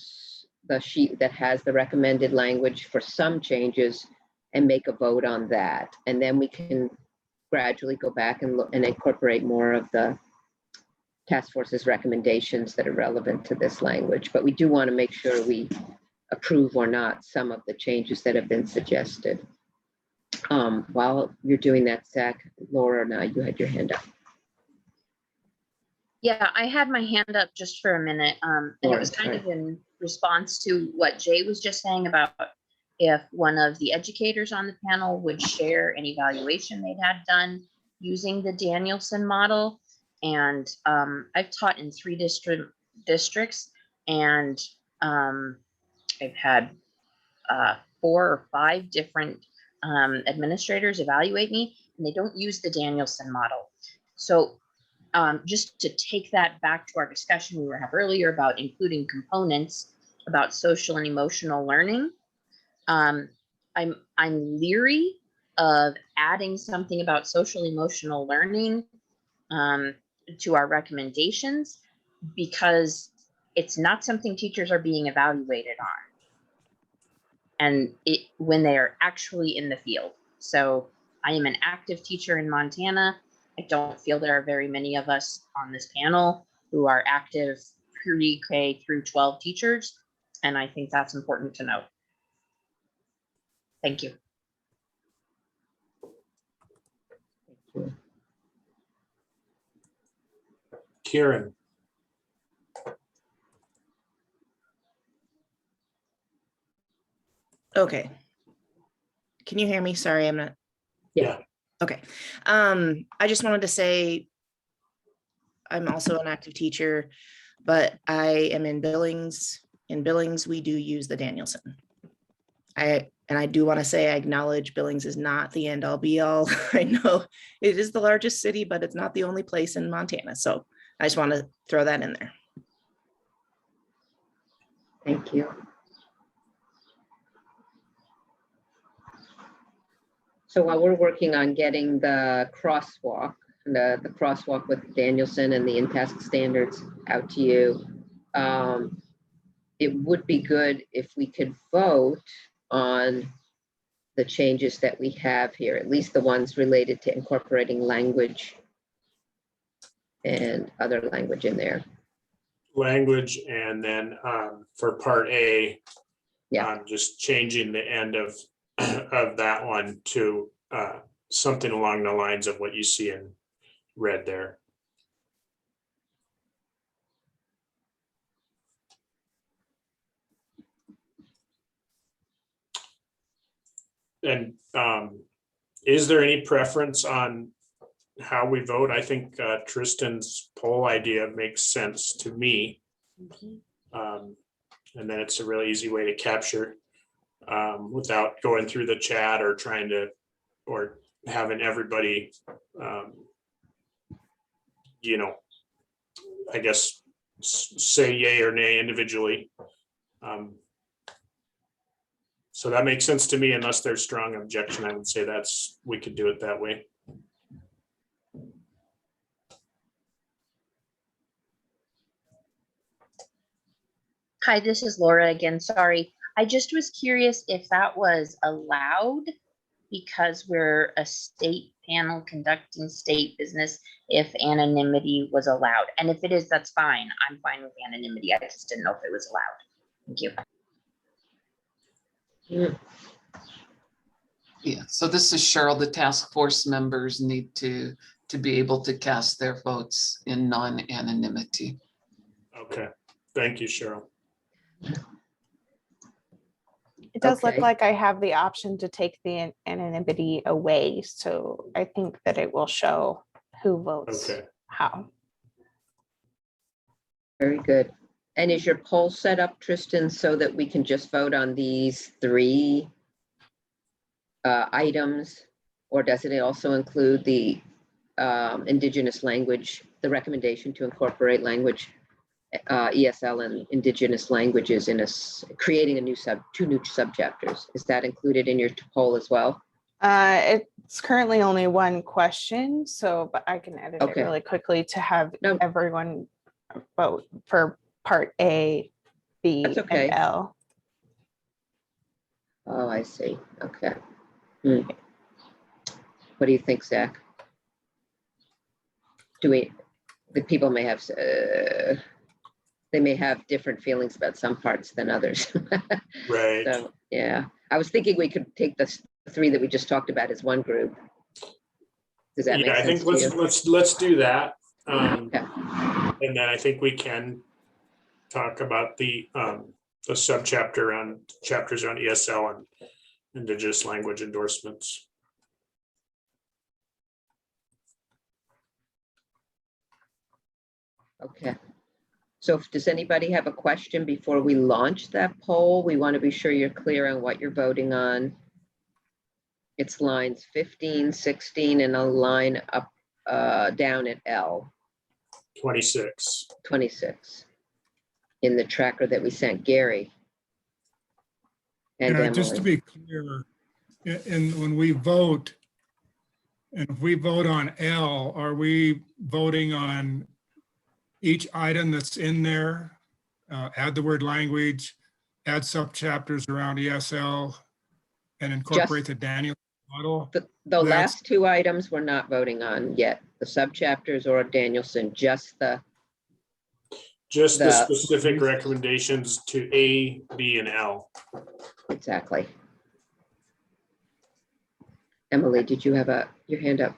Speaker 4: sheet that has the recommended language for some changes and make a vote on that. And then we can gradually go back and look and incorporate more of the task force's recommendations that are relevant to this language. But we do want to make sure we approve or not some of the changes that have been suggested. While you're doing that, Zach, Laura, now you had your hand up.
Speaker 6: Yeah, I had my hand up just for a minute. And it was kind of in response to what Jay was just saying about if one of the educators on the panel would share an evaluation they'd had done using the Danielson model. And I've taught in 3 districts, and I've had 4 or 5 different administrators evaluate me, and they don't use the Danielson model. So just to take that back to our discussion we were having earlier about including components about social and emotional learning, I'm leery of adding something about social emotional learning to our recommendations, because it's not something teachers are being evaluated on, and when they are actually in the field. So I am an active teacher in Montana. I don't feel there are very many of us on this panel who are active pre-K through 12 teachers, and I think that's important to note. Thank you.
Speaker 1: Kieran.
Speaker 17: Okay. Can you hear me? Sorry, I'm not.
Speaker 1: Yeah.
Speaker 17: Okay. I just wanted to say I'm also an active teacher, but I am in Billings. In Billings, we do use the Danielson. I do want to say I acknowledge Billings is not the end all be all. I know it is the largest city, but it's not the only place in Montana. So I just want to throw that in there.
Speaker 4: Thank you. So while we're working on getting the crosswalk, the crosswalk with Danielson and the in-task standards out to you, it would be good if we could vote on the changes that we have here, at least the ones related to incorporating language and other language in there.
Speaker 1: Language, and then for part A,
Speaker 4: yeah,
Speaker 1: just changing the end of that one to something along the lines of what you see in red there. And is there any preference on how we vote? I think Tristan's poll idea makes sense to me. And then it's a really easy way to capture without going through the chat or trying to, or having everybody, you know, I guess, say yay or nay individually. So that makes sense to me, unless there's strong objection. I would say we could do it that way.
Speaker 6: Hi, this is Laura again. Sorry. I just was curious if that was allowed because we're a state panel conducting state business, if anonymity was allowed. And if it is, that's fine. I'm fine with anonymity. I just didn't know if it was allowed. Thank you.
Speaker 16: Yeah, so this is Cheryl. The task force members need to be able to cast their votes in non-anonymity.
Speaker 1: Okay, thank you, Cheryl.
Speaker 9: It does look
Speaker 4: Okay.
Speaker 9: like I have the option to take the anonymity away, so I think that it will show who votes
Speaker 1: Okay.
Speaker 9: how.
Speaker 4: Very good. And is your poll set up, Tristan, so that we can just vote on these 3 items? Or does it also include the Indigenous language, the recommendation to incorporate language, ESL and Indigenous languages in creating a new 2 new subchapters? Is that included in your poll as well?
Speaker 9: It's currently only 1 question, so but I can edit
Speaker 4: Okay.
Speaker 9: it really quickly to have
Speaker 4: No.
Speaker 9: everyone vote for part A, B,
Speaker 4: That's okay.
Speaker 9: and L.
Speaker 4: Oh, I see. Okay. What do you think, Zach? The people may have, they may have different feelings about some parts than others.
Speaker 1: Right.
Speaker 4: So, yeah, I was thinking we could take the 3 that we just talked about as one group. Does that make
Speaker 1: Yeah, I
Speaker 4: sense
Speaker 1: think
Speaker 4: to you?
Speaker 1: let's do that.
Speaker 4: Okay.
Speaker 1: And then I think we can talk about the subchapter on chapters on ESL and Indigenous language endorsements.
Speaker 4: Okay. So does anybody have a question before we launch that poll? We want to be sure you're clear on what you're voting on. It's lines 15, 16, and a line up, down at L.
Speaker 1: 26.
Speaker 4: 26 in the tracker that we sent Gary and
Speaker 2: Yeah, just to
Speaker 4: Emily.
Speaker 2: be clear, and when we vote, and if we vote on L, are we voting on each item that's in there? Add the word language, add subchapters around ESL, and incorporate the Danielson model?
Speaker 4: The
Speaker 2: That's-
Speaker 4: last 2 items we're not voting on yet, the subchapters or Danielson, just the
Speaker 1: specific recommendations to A, B, and L.
Speaker 4: Exactly. Emily, did you have your hand up?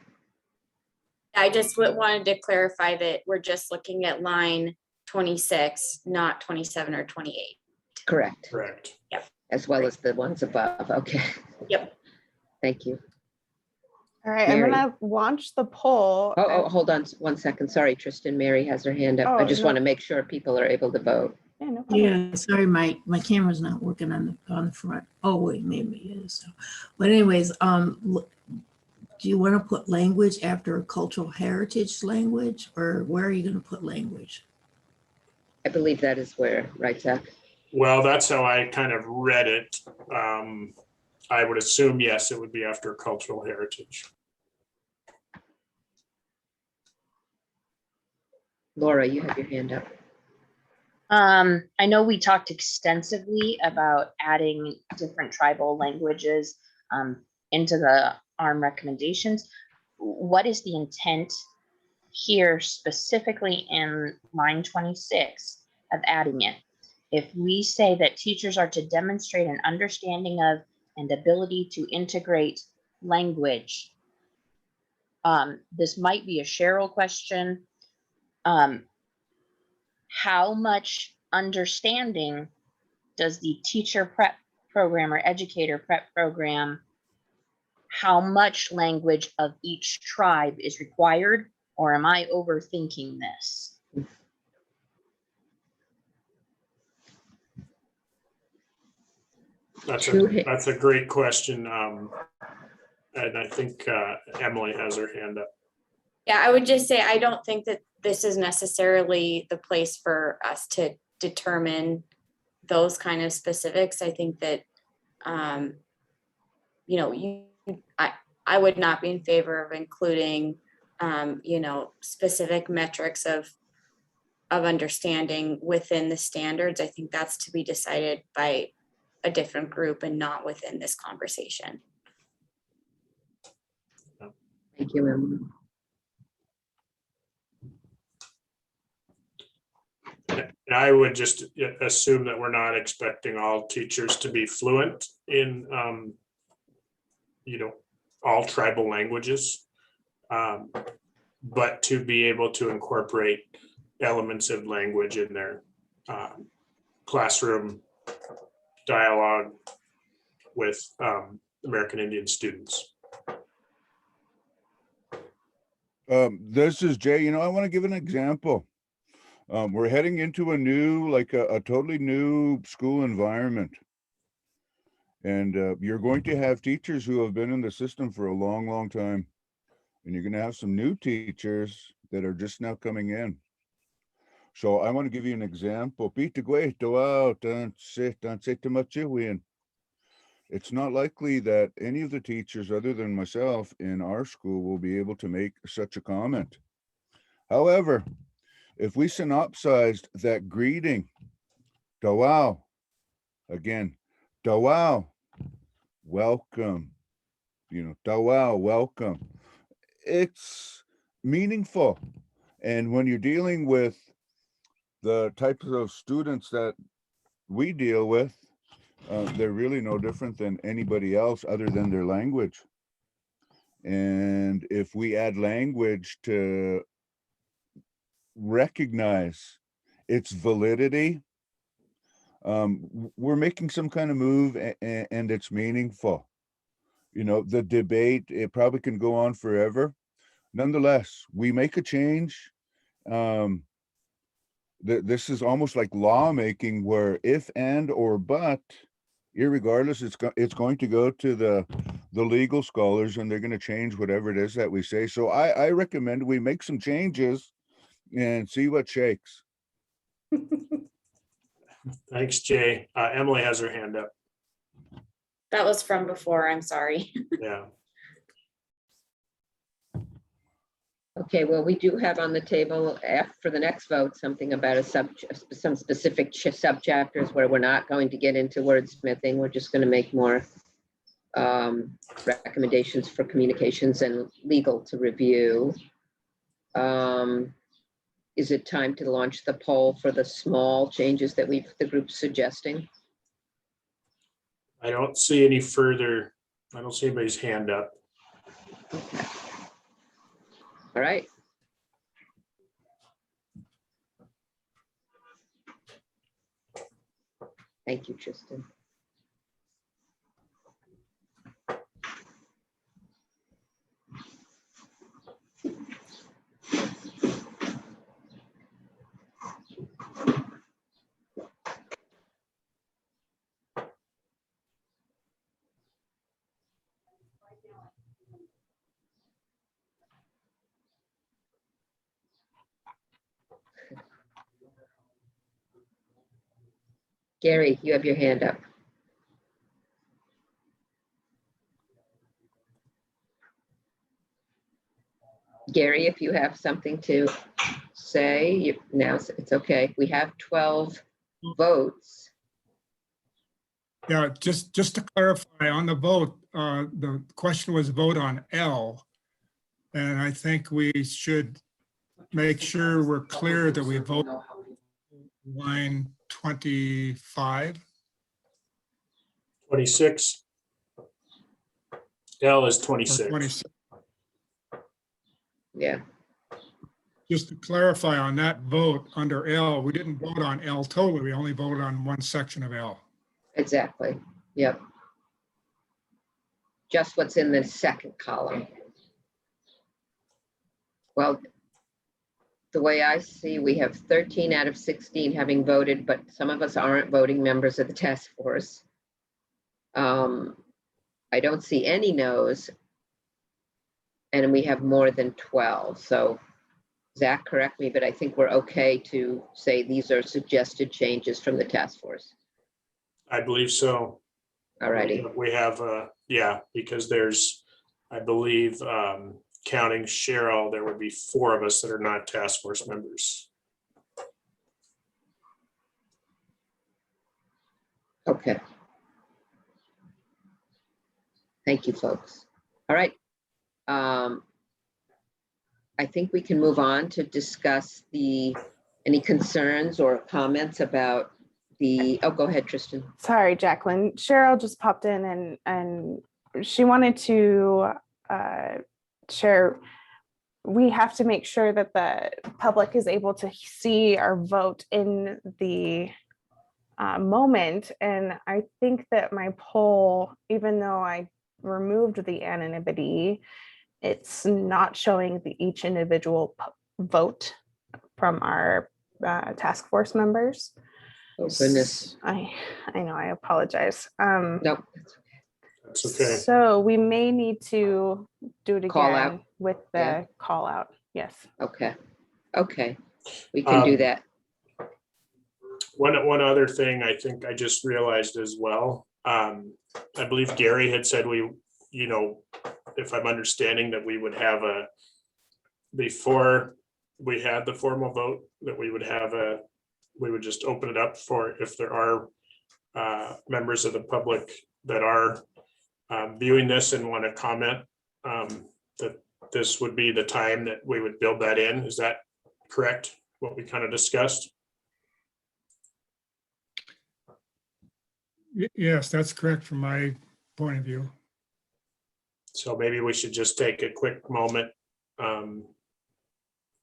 Speaker 8: I just wanted to clarify that we're just looking at line 26, not 27 or 28.
Speaker 4: Correct.
Speaker 1: Correct.
Speaker 8: Yep.
Speaker 4: As well as the ones above. Okay.
Speaker 8: Yep.
Speaker 4: Thank you.
Speaker 9: All right,
Speaker 4: Mary.
Speaker 9: I'm gonna launch the poll.
Speaker 4: Oh, hold on 1 second. Sorry, Tristan. Mary has her hand up. I
Speaker 9: Oh,
Speaker 4: just
Speaker 9: no.
Speaker 4: want to make sure people are able to vote.
Speaker 9: Yeah, no problem.
Speaker 18: Yeah, sorry, my camera's not working on the front. Oh, wait, maybe it is. So, but anyways, do you want to put language after a cultural heritage language, or where are you going to put language?
Speaker 4: I believe that is where, right, Zach?
Speaker 1: Well, that's how I kind of read it. I would assume, yes, it would be after cultural heritage.
Speaker 4: Laura, you have your hand up.
Speaker 6: I know we talked extensively about adding different tribal languages into the ARM recommendations. What is the intent here specifically in line 26 of adding it? If we say that teachers are to demonstrate an understanding of and ability to integrate language, this might be a Cheryl question. How much understanding does the teacher prep program or educator prep program, how much language of each tribe is required, or am I overthinking this?
Speaker 1: That's a great question. And I think Emily has her hand up.
Speaker 8: Yeah, I would just say, I don't think that this is necessarily the place for us to determine those kind of specifics. I think that, you know, I would not be in favor of including, you know, specific metrics of understanding within the standards. I think that's to be decided by a different group and not within this conversation.
Speaker 4: Thank you, Emily.
Speaker 1: And I would just assume that we're not expecting all teachers to be fluent in, you know, all tribal languages, but to be able to incorporate elements of language in their classroom dialogue with American Indian students.
Speaker 10: This is Jay. I want to give an example. We're heading into a new, like a totally new school environment. And you're going to have teachers who have been in the system for a long, long time. And you're going to have some new teachers that are just now coming in. So I want to give you an example. It's not likely that any of the teachers other than myself in our school will be able to make such a comment. However, if we synopsized that greeting, Dawao, again, Dawao, welcome, Dawao, welcome. It's meaningful. And when you're dealing with the types of students that we deal with, they're really no different than anybody else other than their language. And if we add language to recognize its validity, we're making some kind of move, and it's meaningful. The debate, it probably can go on forever. Nonetheless, we make a change. This is almost like lawmaking, where if and or but, irregardless, it's going to go to the legal scholars, and they're going to change whatever it is that we say. So I recommend we make some changes and see what shakes.
Speaker 1: Thanks, Jay. Emily has her hand up.
Speaker 8: That was from before, I'm sorry.
Speaker 1: Yeah.
Speaker 4: Okay, well, we do have on the table for the next vote, something about some specific subchapters where we're not going to get into wordsmithing. We're just going to make more recommendations for communications and legal to review. Is it time to launch the poll for the small changes that the group's suggesting?
Speaker 1: I don't see any further. I don't see anybody's hand up.
Speaker 4: Okay. All right. Thank you, Tristan. Gary, you have your hand up. Gary, if you have something to say, now it's okay. We have 12 votes.
Speaker 2: Yeah, just to clarify on the vote, the question was vote on L. And I think we should make sure we're clear that we vote line 25.
Speaker 1: 26. L is 26.
Speaker 2: 26.
Speaker 4: Yeah.
Speaker 2: Just to clarify on that vote under L, we didn't vote on L totally. We only voted on one section of L.
Speaker 4: Exactly. Yep. Just what's in the second column. Well, the way I see, we have 13 out of 16 having voted, but some of us aren't voting members of the task force. I don't see any no's, and we have more than 12. So Zach, correct me, but I think we're okay to say these are suggested changes from the task force.
Speaker 1: I believe so.
Speaker 4: All righty.
Speaker 1: We have, yeah, because there's, I believe, counting Cheryl, there would be 4 of us that are not task force members.
Speaker 4: Okay. Thank you, folks. All right. I think we can move on to discuss any concerns or comments about oh, go ahead, Tristan.
Speaker 9: Sorry, Jacqueline. Cheryl just popped in and she wanted to share. We have to make sure that the public is able to see our vote in the moment. And I think that my poll, even though I removed the anonymity, it's not showing each individual vote from our task force members.
Speaker 4: Oh, goodness.
Speaker 9: I know, I apologize.
Speaker 4: Nope.
Speaker 1: That's okay.
Speaker 9: So we may need to do it
Speaker 4: Call
Speaker 9: again
Speaker 4: out.
Speaker 9: with the
Speaker 4: Yeah.
Speaker 9: call out. Yes.
Speaker 4: Okay. Okay. We can do that.
Speaker 1: One other thing I think I just realized as well, I believe Gary had said if I'm understanding that we would have before we had the formal vote, that we would just open it up for if there are members of the public that are viewing this and want to comment, that this would be the time that we would build that in. Is that correct? What we kind of discussed?
Speaker 2: Yes, that's correct from my point of view.
Speaker 1: So maybe we should just take a quick moment. And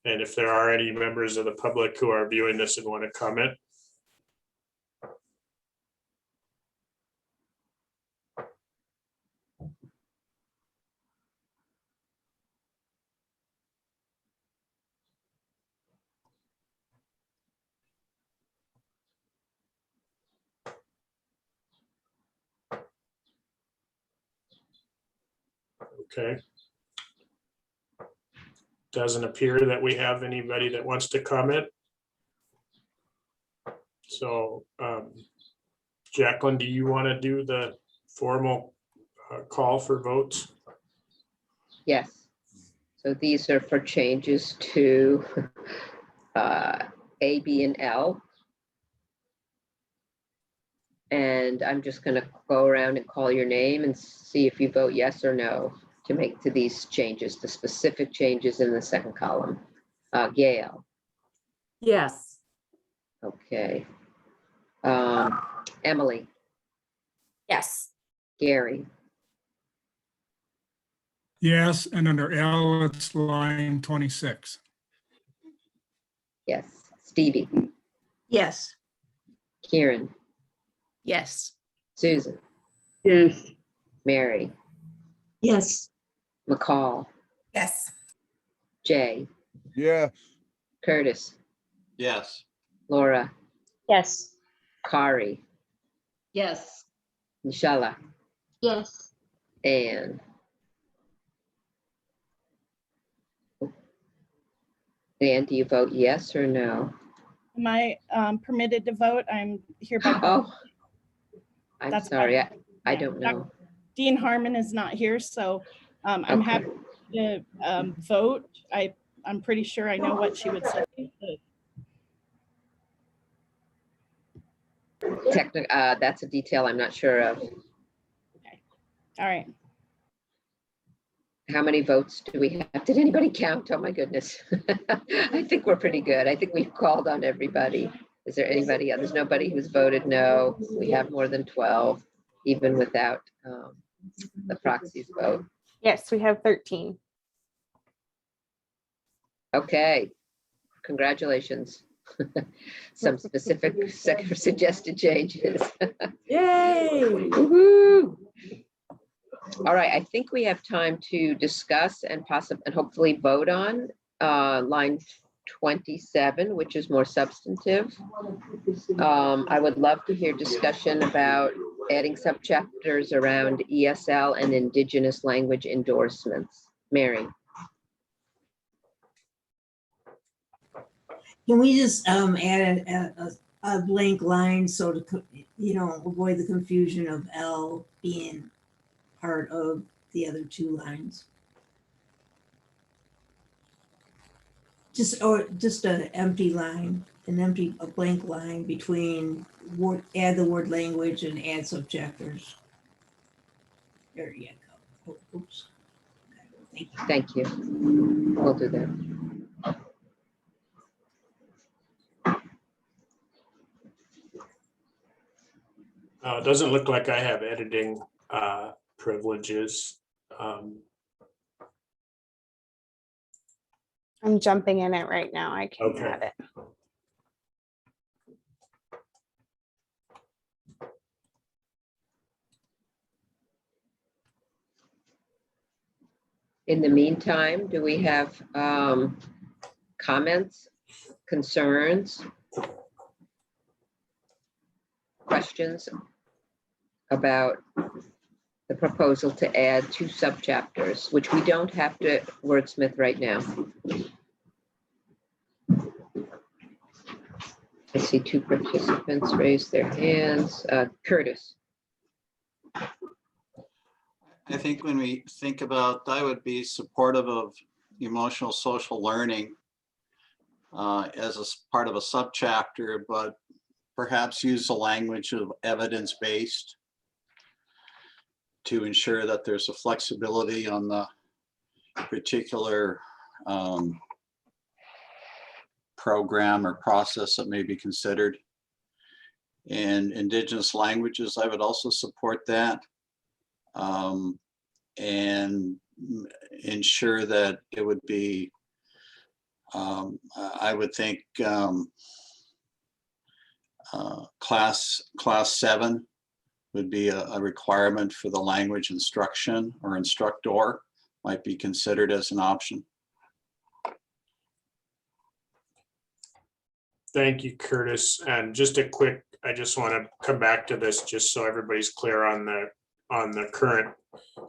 Speaker 1: if there are any members of the public who are viewing this and want to comment. Okay. Doesn't appear that we have anybody that wants to comment. So Jacqueline, do you want to do the formal call for votes?
Speaker 4: Yes. So these are for changes to A, B, and L. And I'm just going to go around and call your name and see if you vote yes or no to make to these changes, the specific changes in the second column. Gail.
Speaker 3: Yes.
Speaker 4: Okay. Emily.
Speaker 8: Yes.
Speaker 4: Gary.
Speaker 2: Yes, and under L, it's line 26.
Speaker 4: Yes. Stevie.
Speaker 11: Yes.
Speaker 4: Kieran.
Speaker 11: Yes.
Speaker 4: Susan.
Speaker 11: Yes.
Speaker 4: Mary.
Speaker 11: Yes.
Speaker 4: McCall.
Speaker 14: Yes.
Speaker 4: Jay.
Speaker 10: Yes.
Speaker 4: Curtis.
Speaker 5: Yes.
Speaker 4: Laura.
Speaker 6: Yes.
Speaker 4: Kari.
Speaker 13: Yes.
Speaker 4: Inshallah.
Speaker 12: Yes.
Speaker 4: Anne. Anne, do you vote yes or no?
Speaker 15: Am I permitted to vote? I'm hereby.
Speaker 4: Oh, I'm
Speaker 15: That's
Speaker 4: sorry.
Speaker 15: fine.
Speaker 4: I
Speaker 15: Yeah.
Speaker 4: don't know.
Speaker 15: Dean Harmon is not here, so I'm
Speaker 4: Okay.
Speaker 15: happy to vote. I'm pretty sure I know what she would say.
Speaker 4: That's a detail I'm not sure of.
Speaker 15: All right.
Speaker 4: How many votes do we have? Did anybody count? Oh my goodness. I think we're pretty good. I think we've called on everybody. Is there anybody? There's nobody who's voted no. We have more than 12, even without the proxies vote.
Speaker 9: Yes, we have 13.
Speaker 4: Okay. Congratulations. Some specific suggested changes.
Speaker 3: Yay.
Speaker 4: Woohoo! All right, I think we have time to discuss and hopefully vote on line 27, which is more substantive. I would love to hear discussion about adding subchapters around ESL and Indigenous language endorsements. Mary.
Speaker 18: Can we just add a blank line so to, avoid the confusion of L being part of the other two lines? Just an empty line, a blank line between add the word language and add subchapters. There you go. Oh, oops.
Speaker 4: Thank you. We'll do that.
Speaker 1: It doesn't look like I have editing privileges.
Speaker 9: I'm jumping in it right now. I can
Speaker 1: Okay.
Speaker 9: add it.
Speaker 4: In the meantime, do we have comments, concerns, questions about the proposal to add 2 subchapters, which we don't have to wordsmith right now? I see 2 participants raise their hands. Curtis.
Speaker 5: I think when we think about, I would be supportive of emotional social learning as a part of a subchapter, but perhaps use the language of evidence-based to ensure that there's a flexibility on the particular program or process that may be considered. And Indigenous languages, I would also support that. And ensure that it would be, I would think, class 7 would be a requirement for the language instruction, or instructor might be considered as an option.
Speaker 1: Thank you, Curtis. And just a quick, I just want to come back to this just so everybody's clear on the current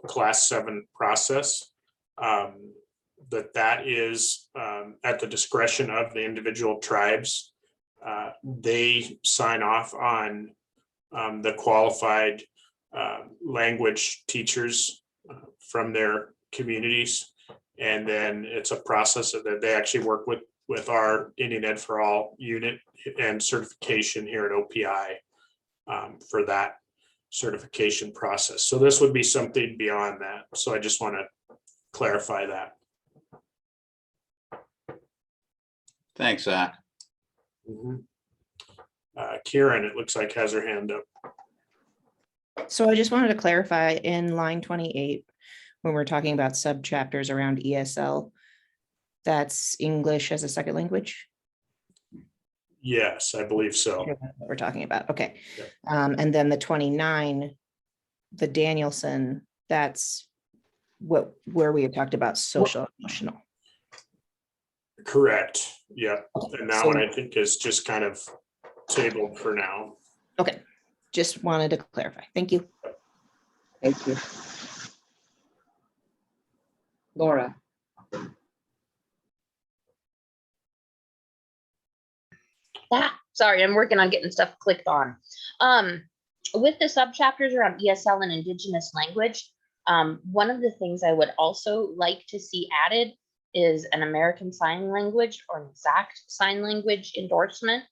Speaker 1: class 7 process. That is at the discretion of the individual tribes. They sign off on the qualified language teachers from their communities. And then it's a process that they actually work with our Indian Ed for All unit and certification here at OPI for that certification process. So this would be something beyond that. So I just want to clarify that.
Speaker 5: Thanks, Zach.
Speaker 1: Kieran, it looks like, has her hand up.
Speaker 17: So I just wanted to clarify in line 28, when we're talking about subchapters around ESL, that's English as a second language?
Speaker 1: Yes, I believe so.
Speaker 17: That's what we're talking about. Okay.
Speaker 1: Yeah.
Speaker 17: And then the 29, the Danielson, that's where we had talked about social emotional.
Speaker 1: Correct. Yeah. And that
Speaker 17: So-
Speaker 1: one I think is just kind of tabled for now.
Speaker 17: Okay. Just wanted to clarify. Thank you.
Speaker 4: Thank you. Laura.
Speaker 6: Sorry, I'm working on getting stuff clicked on. With the subchapters around ESL and Indigenous language, one of the things I would also like to see added is an American Sign Language or an exact sign language endorsement.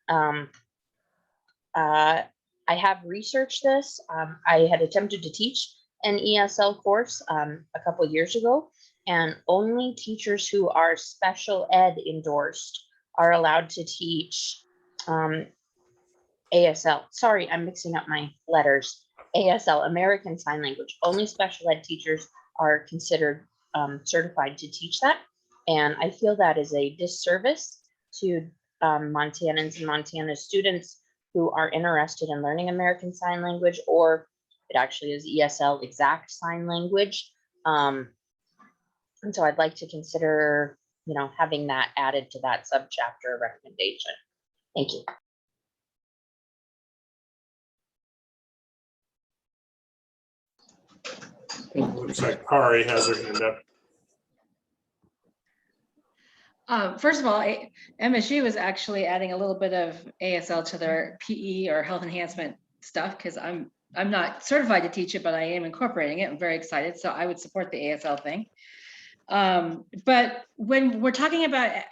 Speaker 6: I have researched this. I had attempted to teach an ESL course a couple of years ago, and only teachers who are special ed endorsed are allowed to teach ASL. Sorry, I'm mixing up my letters. ASL, American Sign Language. Only special ed teachers are considered certified to teach that. And I feel that is a disservice to Montanans and Montana students who are interested in learning American Sign Language, or it actually is ESL, exact sign language. And so I'd like to consider, having that added to that subchapter recommendation. Thank you.
Speaker 1: Looks like Kari has her hand up.
Speaker 13: First of all, MSU is actually adding a little bit of ASL to their PE or health enhancement stuff, because I'm not certified to teach it, but I am incorporating it. I'm very excited. So I would support the ASL thing. But when we're talking about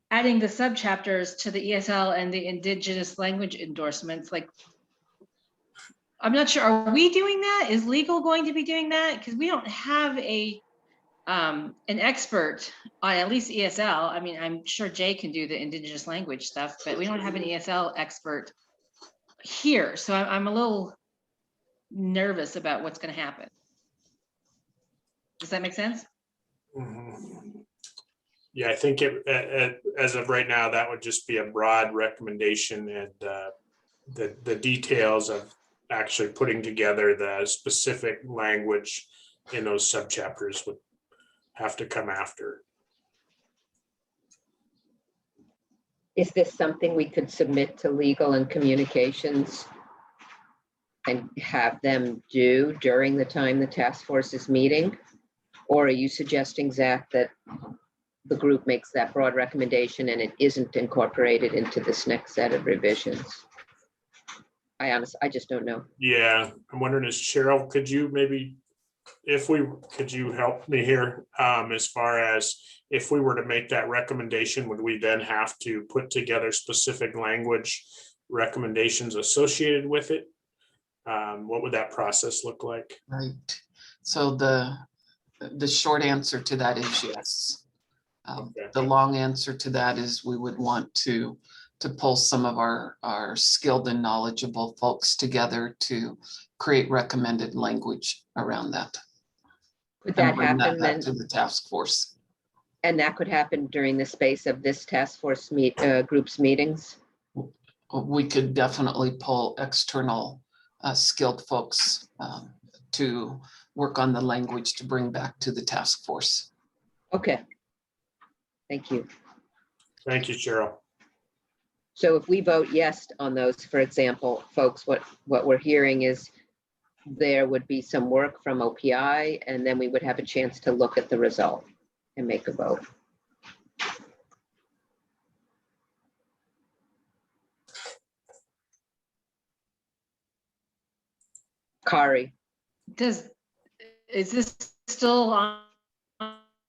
Speaker 13: adding the subchapters to the ESL and the Indigenous language endorsements, like, I'm not sure, are we doing that? Is legal going to be doing that? Because we don't have an expert on at least ESL. I mean, I'm sure Jay can do the Indigenous language stuff, but we don't have an ESL expert here. So I'm a little nervous about what's going to happen. Does that make sense?
Speaker 1: Yeah, I think as of right now, that would just be a broad recommendation, and the details of actually putting together the specific language in those subchapters would have to come after.
Speaker 4: Is this something we could submit to legal and communications and have them do during the time the task force is meeting? Or are you suggesting, Zach, that the group makes that broad recommendation and it isn't incorporated into this next set of revisions? I just don't know.
Speaker 1: Yeah, I'm wondering, is Cheryl, could you maybe, could you help me here? As far as if we were to make that recommendation, would we then have to put together specific language recommendations associated with it? What would that process look like?
Speaker 16: Right. So the short answer to that is yes. The long answer to that is we would want to pull some of our skilled and knowledgeable folks together to create recommended language around that.
Speaker 4: Could that
Speaker 16: bring
Speaker 4: happen
Speaker 16: back
Speaker 4: then?
Speaker 16: to the task force?
Speaker 4: And that could happen during the space of this task force group's meetings?
Speaker 16: We could definitely pull external skilled folks to work on the language to bring back to the task force.
Speaker 4: Okay. Thank you.
Speaker 1: Thank you, Cheryl.
Speaker 4: So if we vote yes on those, for example, folks, what we're hearing is there would be some work from OPI, and then we would have a chance to look at the result and make a vote. Kari.
Speaker 13: Is this still on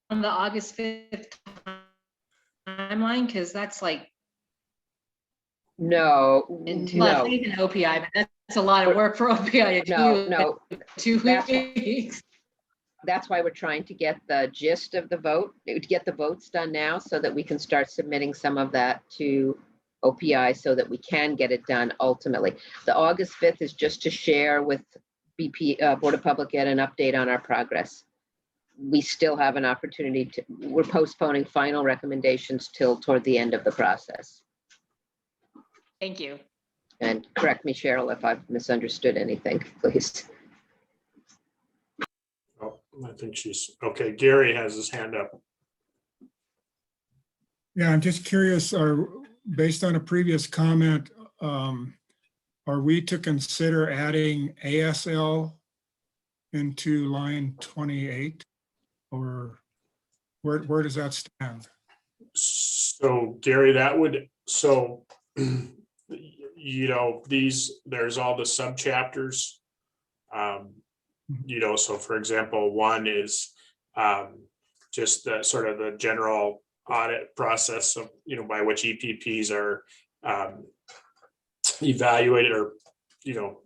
Speaker 13: the August 5th timeline? Because that's like
Speaker 4: no,
Speaker 13: well, even OPI, but that's a lot of work for OPI.
Speaker 4: No,
Speaker 13: 2 weeks.
Speaker 4: That's why we're trying to get the gist of the vote, to get the votes done now so that we can start submitting some of that to OPI so that we can get it done ultimately. The August 5th is just to share with BP, Board of Public Ed, an update on our progress. We still have an opportunity we're postponing final recommendations till toward the end of the process.
Speaker 13: Thank you.
Speaker 4: And correct me, Cheryl, if I've misunderstood anything, please.
Speaker 1: Oh, I think she's, okay, Gary has his hand up.
Speaker 2: Yeah, I'm just curious, based on a previous comment, are we to consider adding ASL into line 28? Or where does that stand?
Speaker 1: So Gary, that would, so, you know, there's all the subchapters. You know, so for example, one is just the sort of the general audit process of, you know, by which EPPs are evaluated, or, you know,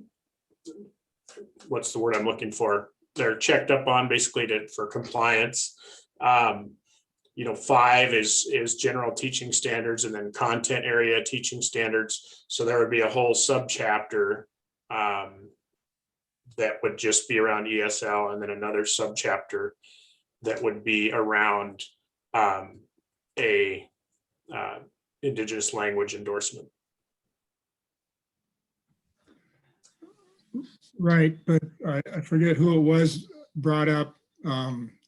Speaker 1: what's the word I'm looking for? They're checked up on basically for compliance. You know, 5 is general teaching standards, and then content area teaching standards. So there would be a whole subchapter that would just be around ESL, and then another subchapter that would be around Indigenous language endorsement.
Speaker 2: Right, but I forget who it was brought up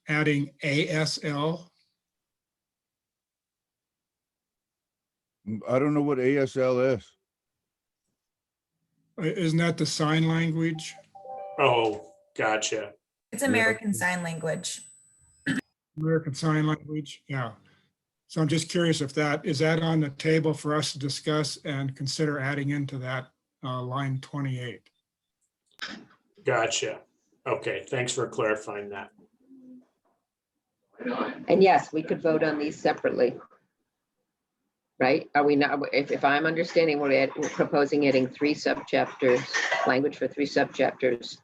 Speaker 2: adding ASL.
Speaker 10: I don't know what ASL is.
Speaker 2: Isn't that the sign language?
Speaker 1: Oh, gotcha.
Speaker 14: It's American Sign Language.
Speaker 2: American Sign Language, yeah. So I'm just curious if is that on the table for us to discuss and consider adding into that line 28?
Speaker 1: Gotcha. Okay, thanks for clarifying that.
Speaker 4: And yes, we could vote on these separately. Right? Are we not, if I'm understanding, we're proposing adding 3 subchapters, language for 3 subchapters,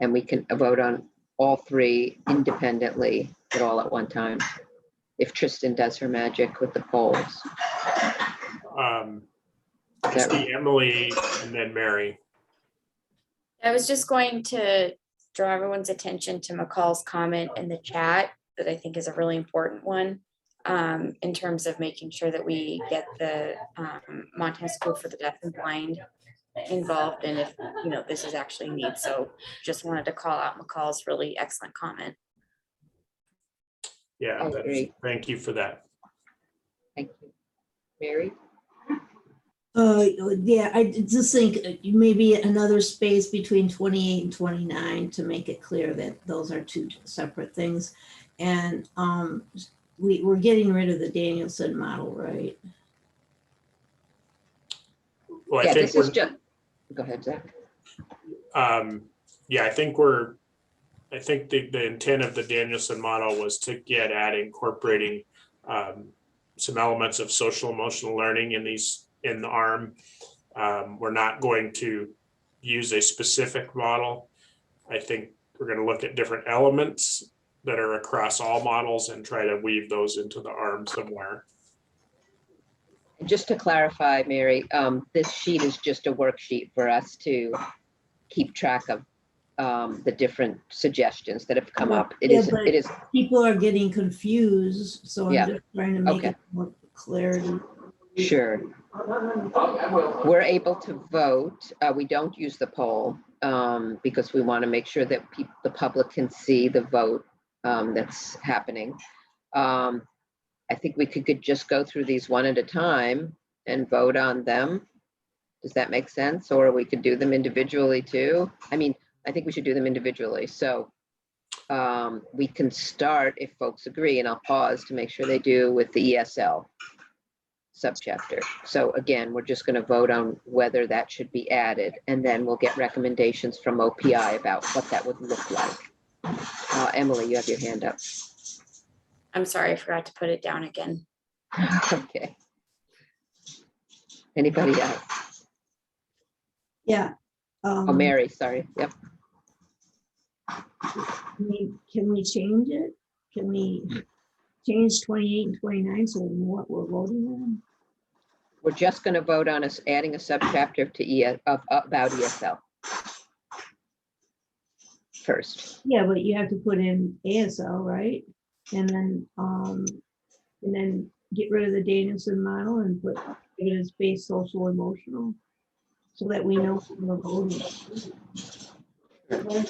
Speaker 4: and we can vote on all 3 independently, but all at one time, if Tristan does her magic with the polls.
Speaker 1: I see Emily and then Mary.
Speaker 8: I was just going to draw everyone's attention to McCall's comment in the chat that I think is a really important one. In terms of making sure that we get the Montana School for the Deaf and Blind involved and if, this is actually need. So just wanted to call out McCall's really excellent comment.
Speaker 1: Yeah,
Speaker 4: I
Speaker 1: that's,
Speaker 4: agree.
Speaker 1: thank you for that.
Speaker 4: Thank you. Mary?
Speaker 18: Yeah, I just think maybe another space between 28 and 29 to make it clear that those are two separate things. And we're getting rid of the Danielson model, right?
Speaker 1: Well, I
Speaker 4: Yeah,
Speaker 1: think
Speaker 4: this is just, go ahead, Zach.
Speaker 1: Yeah, I think the intent of the Danielson model was to get at incorporating some elements of social emotional learning in the ARM. We're not going to use a specific model. I think we're going to look at different elements that are across all models and try to weave those into the ARM somewhere.
Speaker 4: Just to clarify, Mary, this sheet is just a worksheet for us to keep track of the different suggestions that have come up. It is.
Speaker 18: People are getting confused, so I'm just trying to make
Speaker 4: Okay.
Speaker 18: it more clarity.
Speaker 4: Sure. We're able to vote. We don't use the poll because we want to make sure that the public can see the vote that's happening. I think we could just go through these one at a time and vote on them. Does that make sense? Or we could do them individually too. I mean, I think we should do them individually. So we can start if folks agree, and I'll pause to make sure they do with the ESL subchapter. So again, we're just going to vote on whether that should be added, and then we'll get recommendations from OPI about what that would look like. Emily, you have your hand up.
Speaker 8: I'm sorry, I forgot to put it down again.
Speaker 4: Okay. Anybody else?
Speaker 18: Yeah.
Speaker 4: Oh, Mary, sorry. Yep.
Speaker 18: Can we change it? Can we change 28 and 29 so we know what we're voting on?
Speaker 4: We're just going to vote on us adding a subchapter to about ESL first.
Speaker 18: Yeah, but you have to put in ASL, right? And then get rid of the Danielson model and put evidence-based social emotional so that we know what we're voting.
Speaker 19: Well,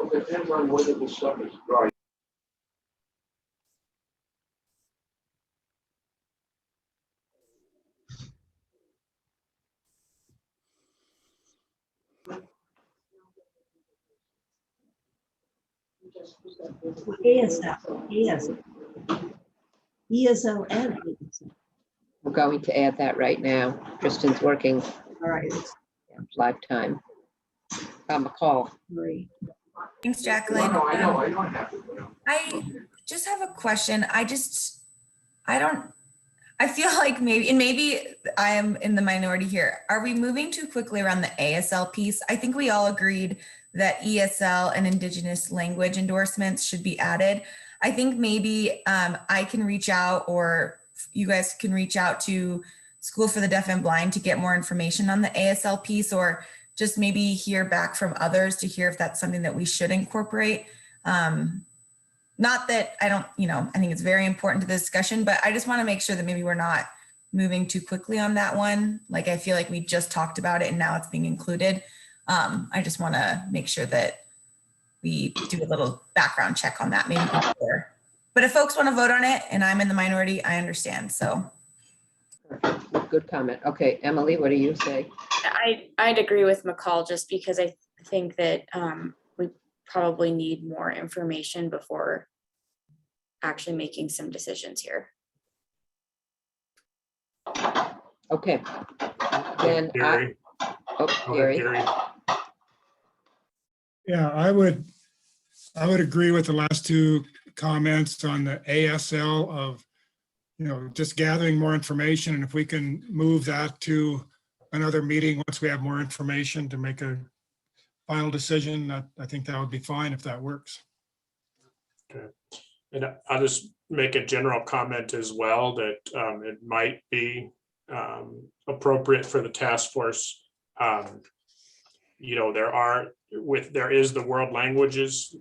Speaker 19: it depends on whether the stuff is dry.
Speaker 18: ESL and ASL.
Speaker 4: We're going to add that right now. Kristen's working.
Speaker 18: All right.
Speaker 4: Lifetime. McCall.
Speaker 14: Thanks, Jacqueline.
Speaker 19: No, I know, I don't have to.
Speaker 14: I just have a question. I feel like maybe I am in the minority here. Are we moving too quickly around the ASL piece? I think we all agreed that ESL and Indigenous language endorsements should be added. I think maybe I can reach out, or you guys can reach out to School for the Deaf and Blind to get more information on the ASL piece, or just maybe hear back from others to hear if that's something that we should incorporate. Not that I don't, I think it's very important to the discussion, but I just want to make sure that maybe we're not moving too quickly on that one. Like, I feel like we just talked about it and now it's being included. I just want to make sure that we do a little background check on that maybe before. But if folks want to vote on it and I'm in the minority, I understand. So.
Speaker 4: Good comment. Okay, Emily, what do you say?
Speaker 8: I'd agree with McCall just because I think that we probably need more information before actually making some decisions here.
Speaker 4: Okay. Then
Speaker 1: Gary.
Speaker 4: Gary.
Speaker 2: Yeah, I would agree with the last two comments on the ASL of, just gathering more information. And if we can move that to another meeting, once we have more information to make a final decision, I think that would be fine if that works.
Speaker 1: Okay. And I'll just make a general comment as well that it might be appropriate for the task force. There is the world languages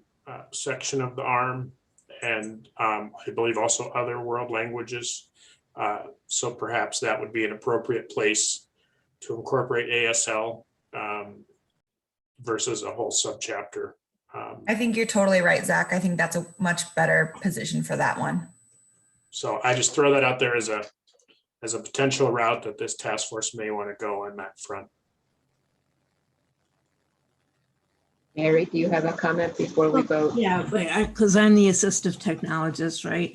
Speaker 1: section of the ARM, and I believe also other world languages. So perhaps that would be an appropriate place to incorporate ASL versus a whole subchapter.
Speaker 14: I think you're totally right, Zach. I think that's a much better position for that one.
Speaker 1: So I just throw that out there as a potential route that this task force may want to go on that front.
Speaker 4: Mary, do you have a comment before we vote?
Speaker 18: Yeah, but because I'm the assistive technologist, right?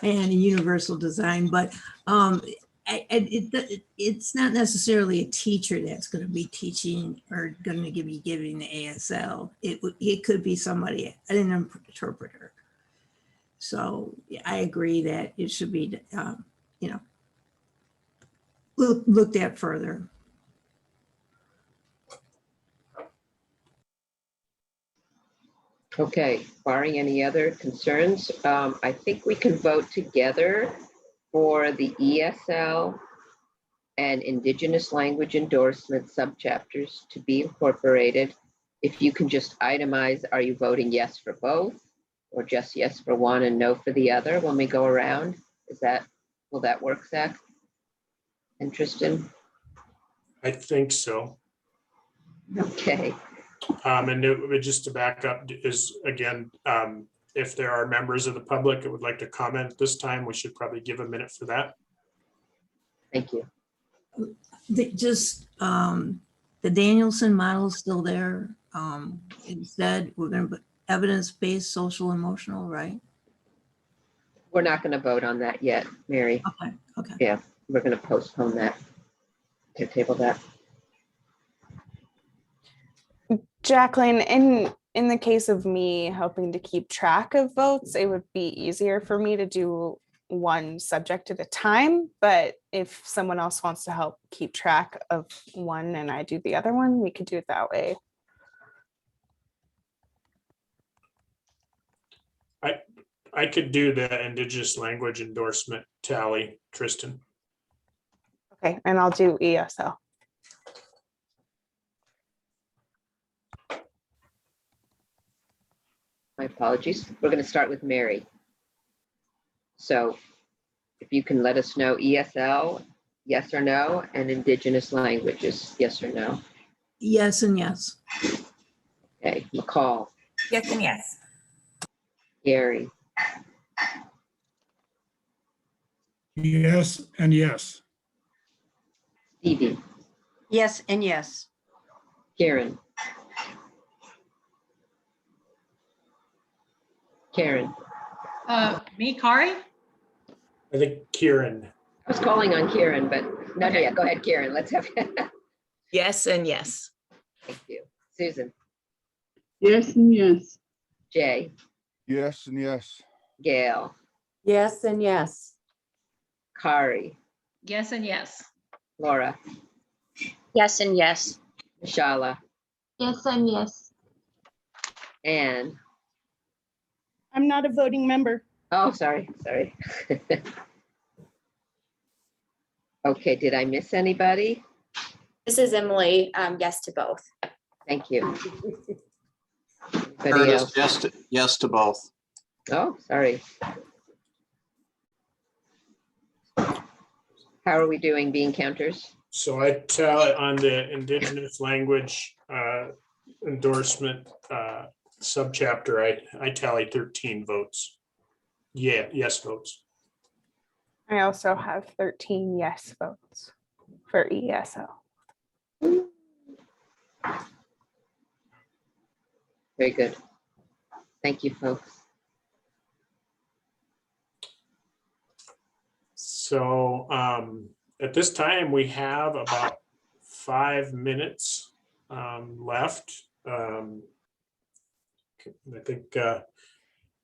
Speaker 18: And universal design, but it's not necessarily a teacher that's going to be teaching or going to be giving the ASL. It could be somebody, an interpreter. So yeah, I agree that it should be, looked at further.
Speaker 4: Okay, barring any other concerns, I think we can vote together for the ESL and Indigenous language endorsement subchapters to be incorporated. If you can just itemize, are you voting yes for both or just yes for one and no for the other when we go around? Will that work, Zach and Tristan?
Speaker 1: I think so.
Speaker 4: Okay.
Speaker 1: And just to back up is, again, if there are members of the public that would like to comment this time, we should probably give a minute for that.
Speaker 4: Thank you.
Speaker 18: The Danielson model is still there. Instead, we're going to put evidence-based social emotional, right?
Speaker 4: We're not going to vote on that yet, Mary.
Speaker 18: Okay.
Speaker 4: Yeah, we're going to postpone that, to table that.
Speaker 9: Jacqueline, in the case of me helping to keep track of votes, it would be easier for me to do one subject at a time. But if someone else wants to help keep track of one and I do the other one, we could do it that way.
Speaker 1: I could do the Indigenous language endorsement tally, Tristan.
Speaker 9: Okay, and I'll do ESL.
Speaker 4: My apologies. We're going to start with Mary. So if you can let us know ESL, yes or no, and Indigenous languages, yes or no.
Speaker 18: Yes and yes.
Speaker 4: Okay, McCall.
Speaker 14: Yes and yes.
Speaker 4: Gary.
Speaker 2: Yes and yes.
Speaker 4: Stevie.
Speaker 7: Yes and yes.
Speaker 4: Karen. Karen.
Speaker 13: Me, Kari?
Speaker 1: I think Kieran.
Speaker 4: I was calling on Karen, but no,
Speaker 13: Okay.
Speaker 4: yeah, go ahead, Karen. Let's have.
Speaker 11: Yes and yes.
Speaker 4: Thank you. Susan.
Speaker 11: Yes and yes.
Speaker 4: Jay.
Speaker 10: Yes and yes.
Speaker 4: Gail.
Speaker 3: Yes and yes.
Speaker 4: Kari.
Speaker 13: Yes and yes.
Speaker 4: Laura.
Speaker 6: Yes and yes.
Speaker 4: Mishala.
Speaker 12: Yes and yes.
Speaker 4: And
Speaker 15: I'm not a voting member.
Speaker 4: oh, sorry. Okay, did I miss anybody?
Speaker 8: This is Emily. Yes to both.
Speaker 4: Thank you. Anybody
Speaker 5: Curtis,
Speaker 4: else?
Speaker 5: yes to both.
Speaker 4: Oh, sorry. How are we doing bean counters?
Speaker 1: So I tally on the Indigenous language endorsement subchapter, I tally 13 votes. Yeah, yes votes.
Speaker 9: I also have 13 yes votes for ESL.
Speaker 4: Very good. Thank you, folks.
Speaker 1: So at this time, we have about 5 minutes left. I think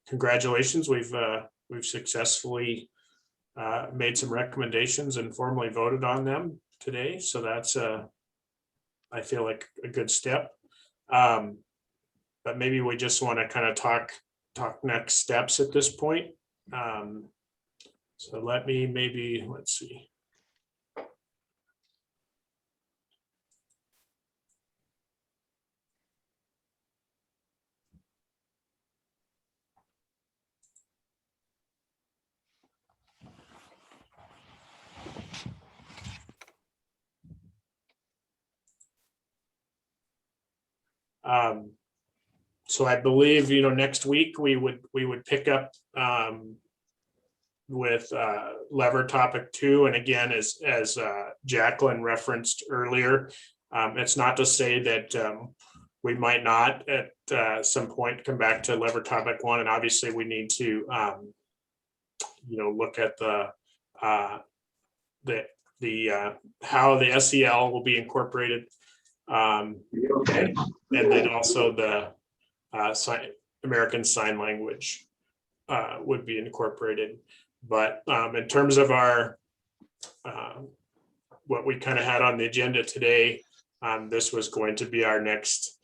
Speaker 1: congratulations, we've successfully made some recommendations and formally voted on them today. So that's I feel like a good step. But maybe we just want to kind of talk next steps at this point. So let's see. So I believe, next week we would pick up with lever topic 2. And again, as Jacqueline referenced earlier, it's not to say that we might not at some point come back to lever topic 1. And obviously we need to look at the how the SEL will be incorporated, and then also the American Sign Language would be incorporated. But in terms of our what we kind of had on the agenda today, this was going to be our next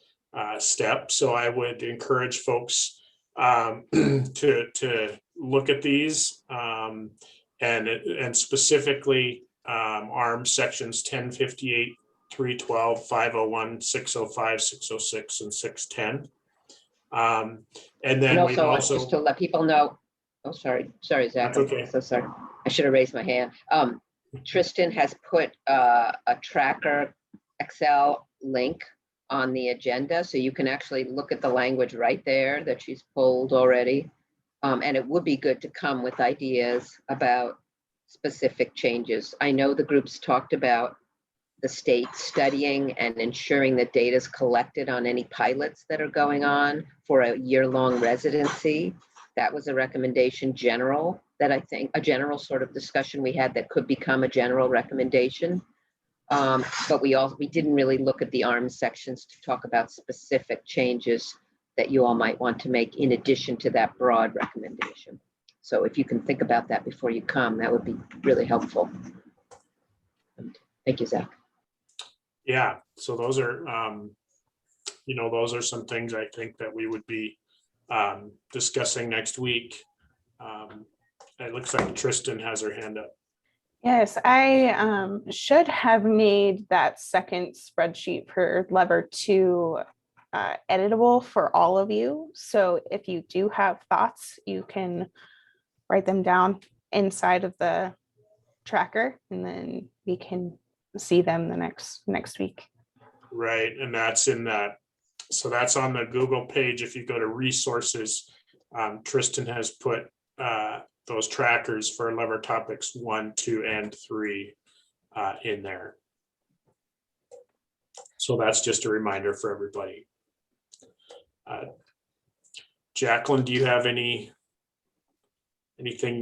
Speaker 1: step. So I would encourage folks to look at these and specifically ARM sections 1058, 312, 501, 605, 606, and 610. And then we also
Speaker 4: just to let people know. Oh, sorry, Zach.
Speaker 1: That's okay.
Speaker 4: I'm so sorry. I should have raised my hand. Tristan has put a tracker Excel link on the agenda, so you can actually look at the language right there that she's pulled already. And it would be good to come with ideas about specific changes. I know the groups talked about the state studying and ensuring that data is collected on any pilots that are going on for a year-long residency. That was a recommendation general that I think, a general sort of discussion we had that could become a general recommendation. But we didn't really look at the ARM sections to talk about specific changes that you all might want to make in addition to that broad recommendation. So if you can think about that before you come, that would be really helpful. Thank you, Zach.
Speaker 1: Yeah, so those are, those are some things I think that we would be discussing next week. It looks like Tristan has her hand up.
Speaker 9: Yes, I should have made that second spreadsheet for lever 2 editable for all of you. So if you do have thoughts, you can write them down inside of the tracker, and then we can see them the next week.
Speaker 1: Right, and that's in that. So that's on the Google page. If you go to resources, Tristan has put those trackers for lever topics 1, 2, and 3 in there. So that's just a reminder for everybody. Jacqueline, do you have anything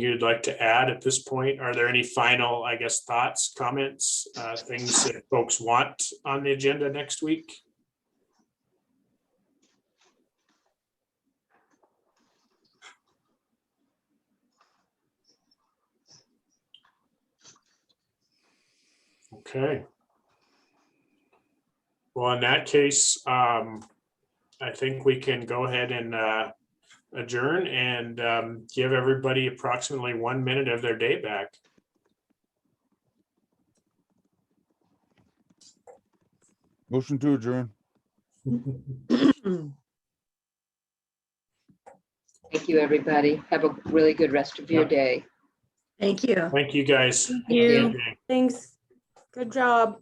Speaker 1: you'd like to add at this point? Are there any final, I guess, thoughts, comments, things that folks want on the agenda next week? Okay. Well, in that case, I think we can go ahead and adjourn and give everybody approximately 1 minute of their day back.
Speaker 10: Motion to adjourn.
Speaker 4: Thank you, everybody. Have a really good rest of your day.
Speaker 3: Thank you.
Speaker 1: Thank you, guys.
Speaker 3: Thank you. Thanks. Good job.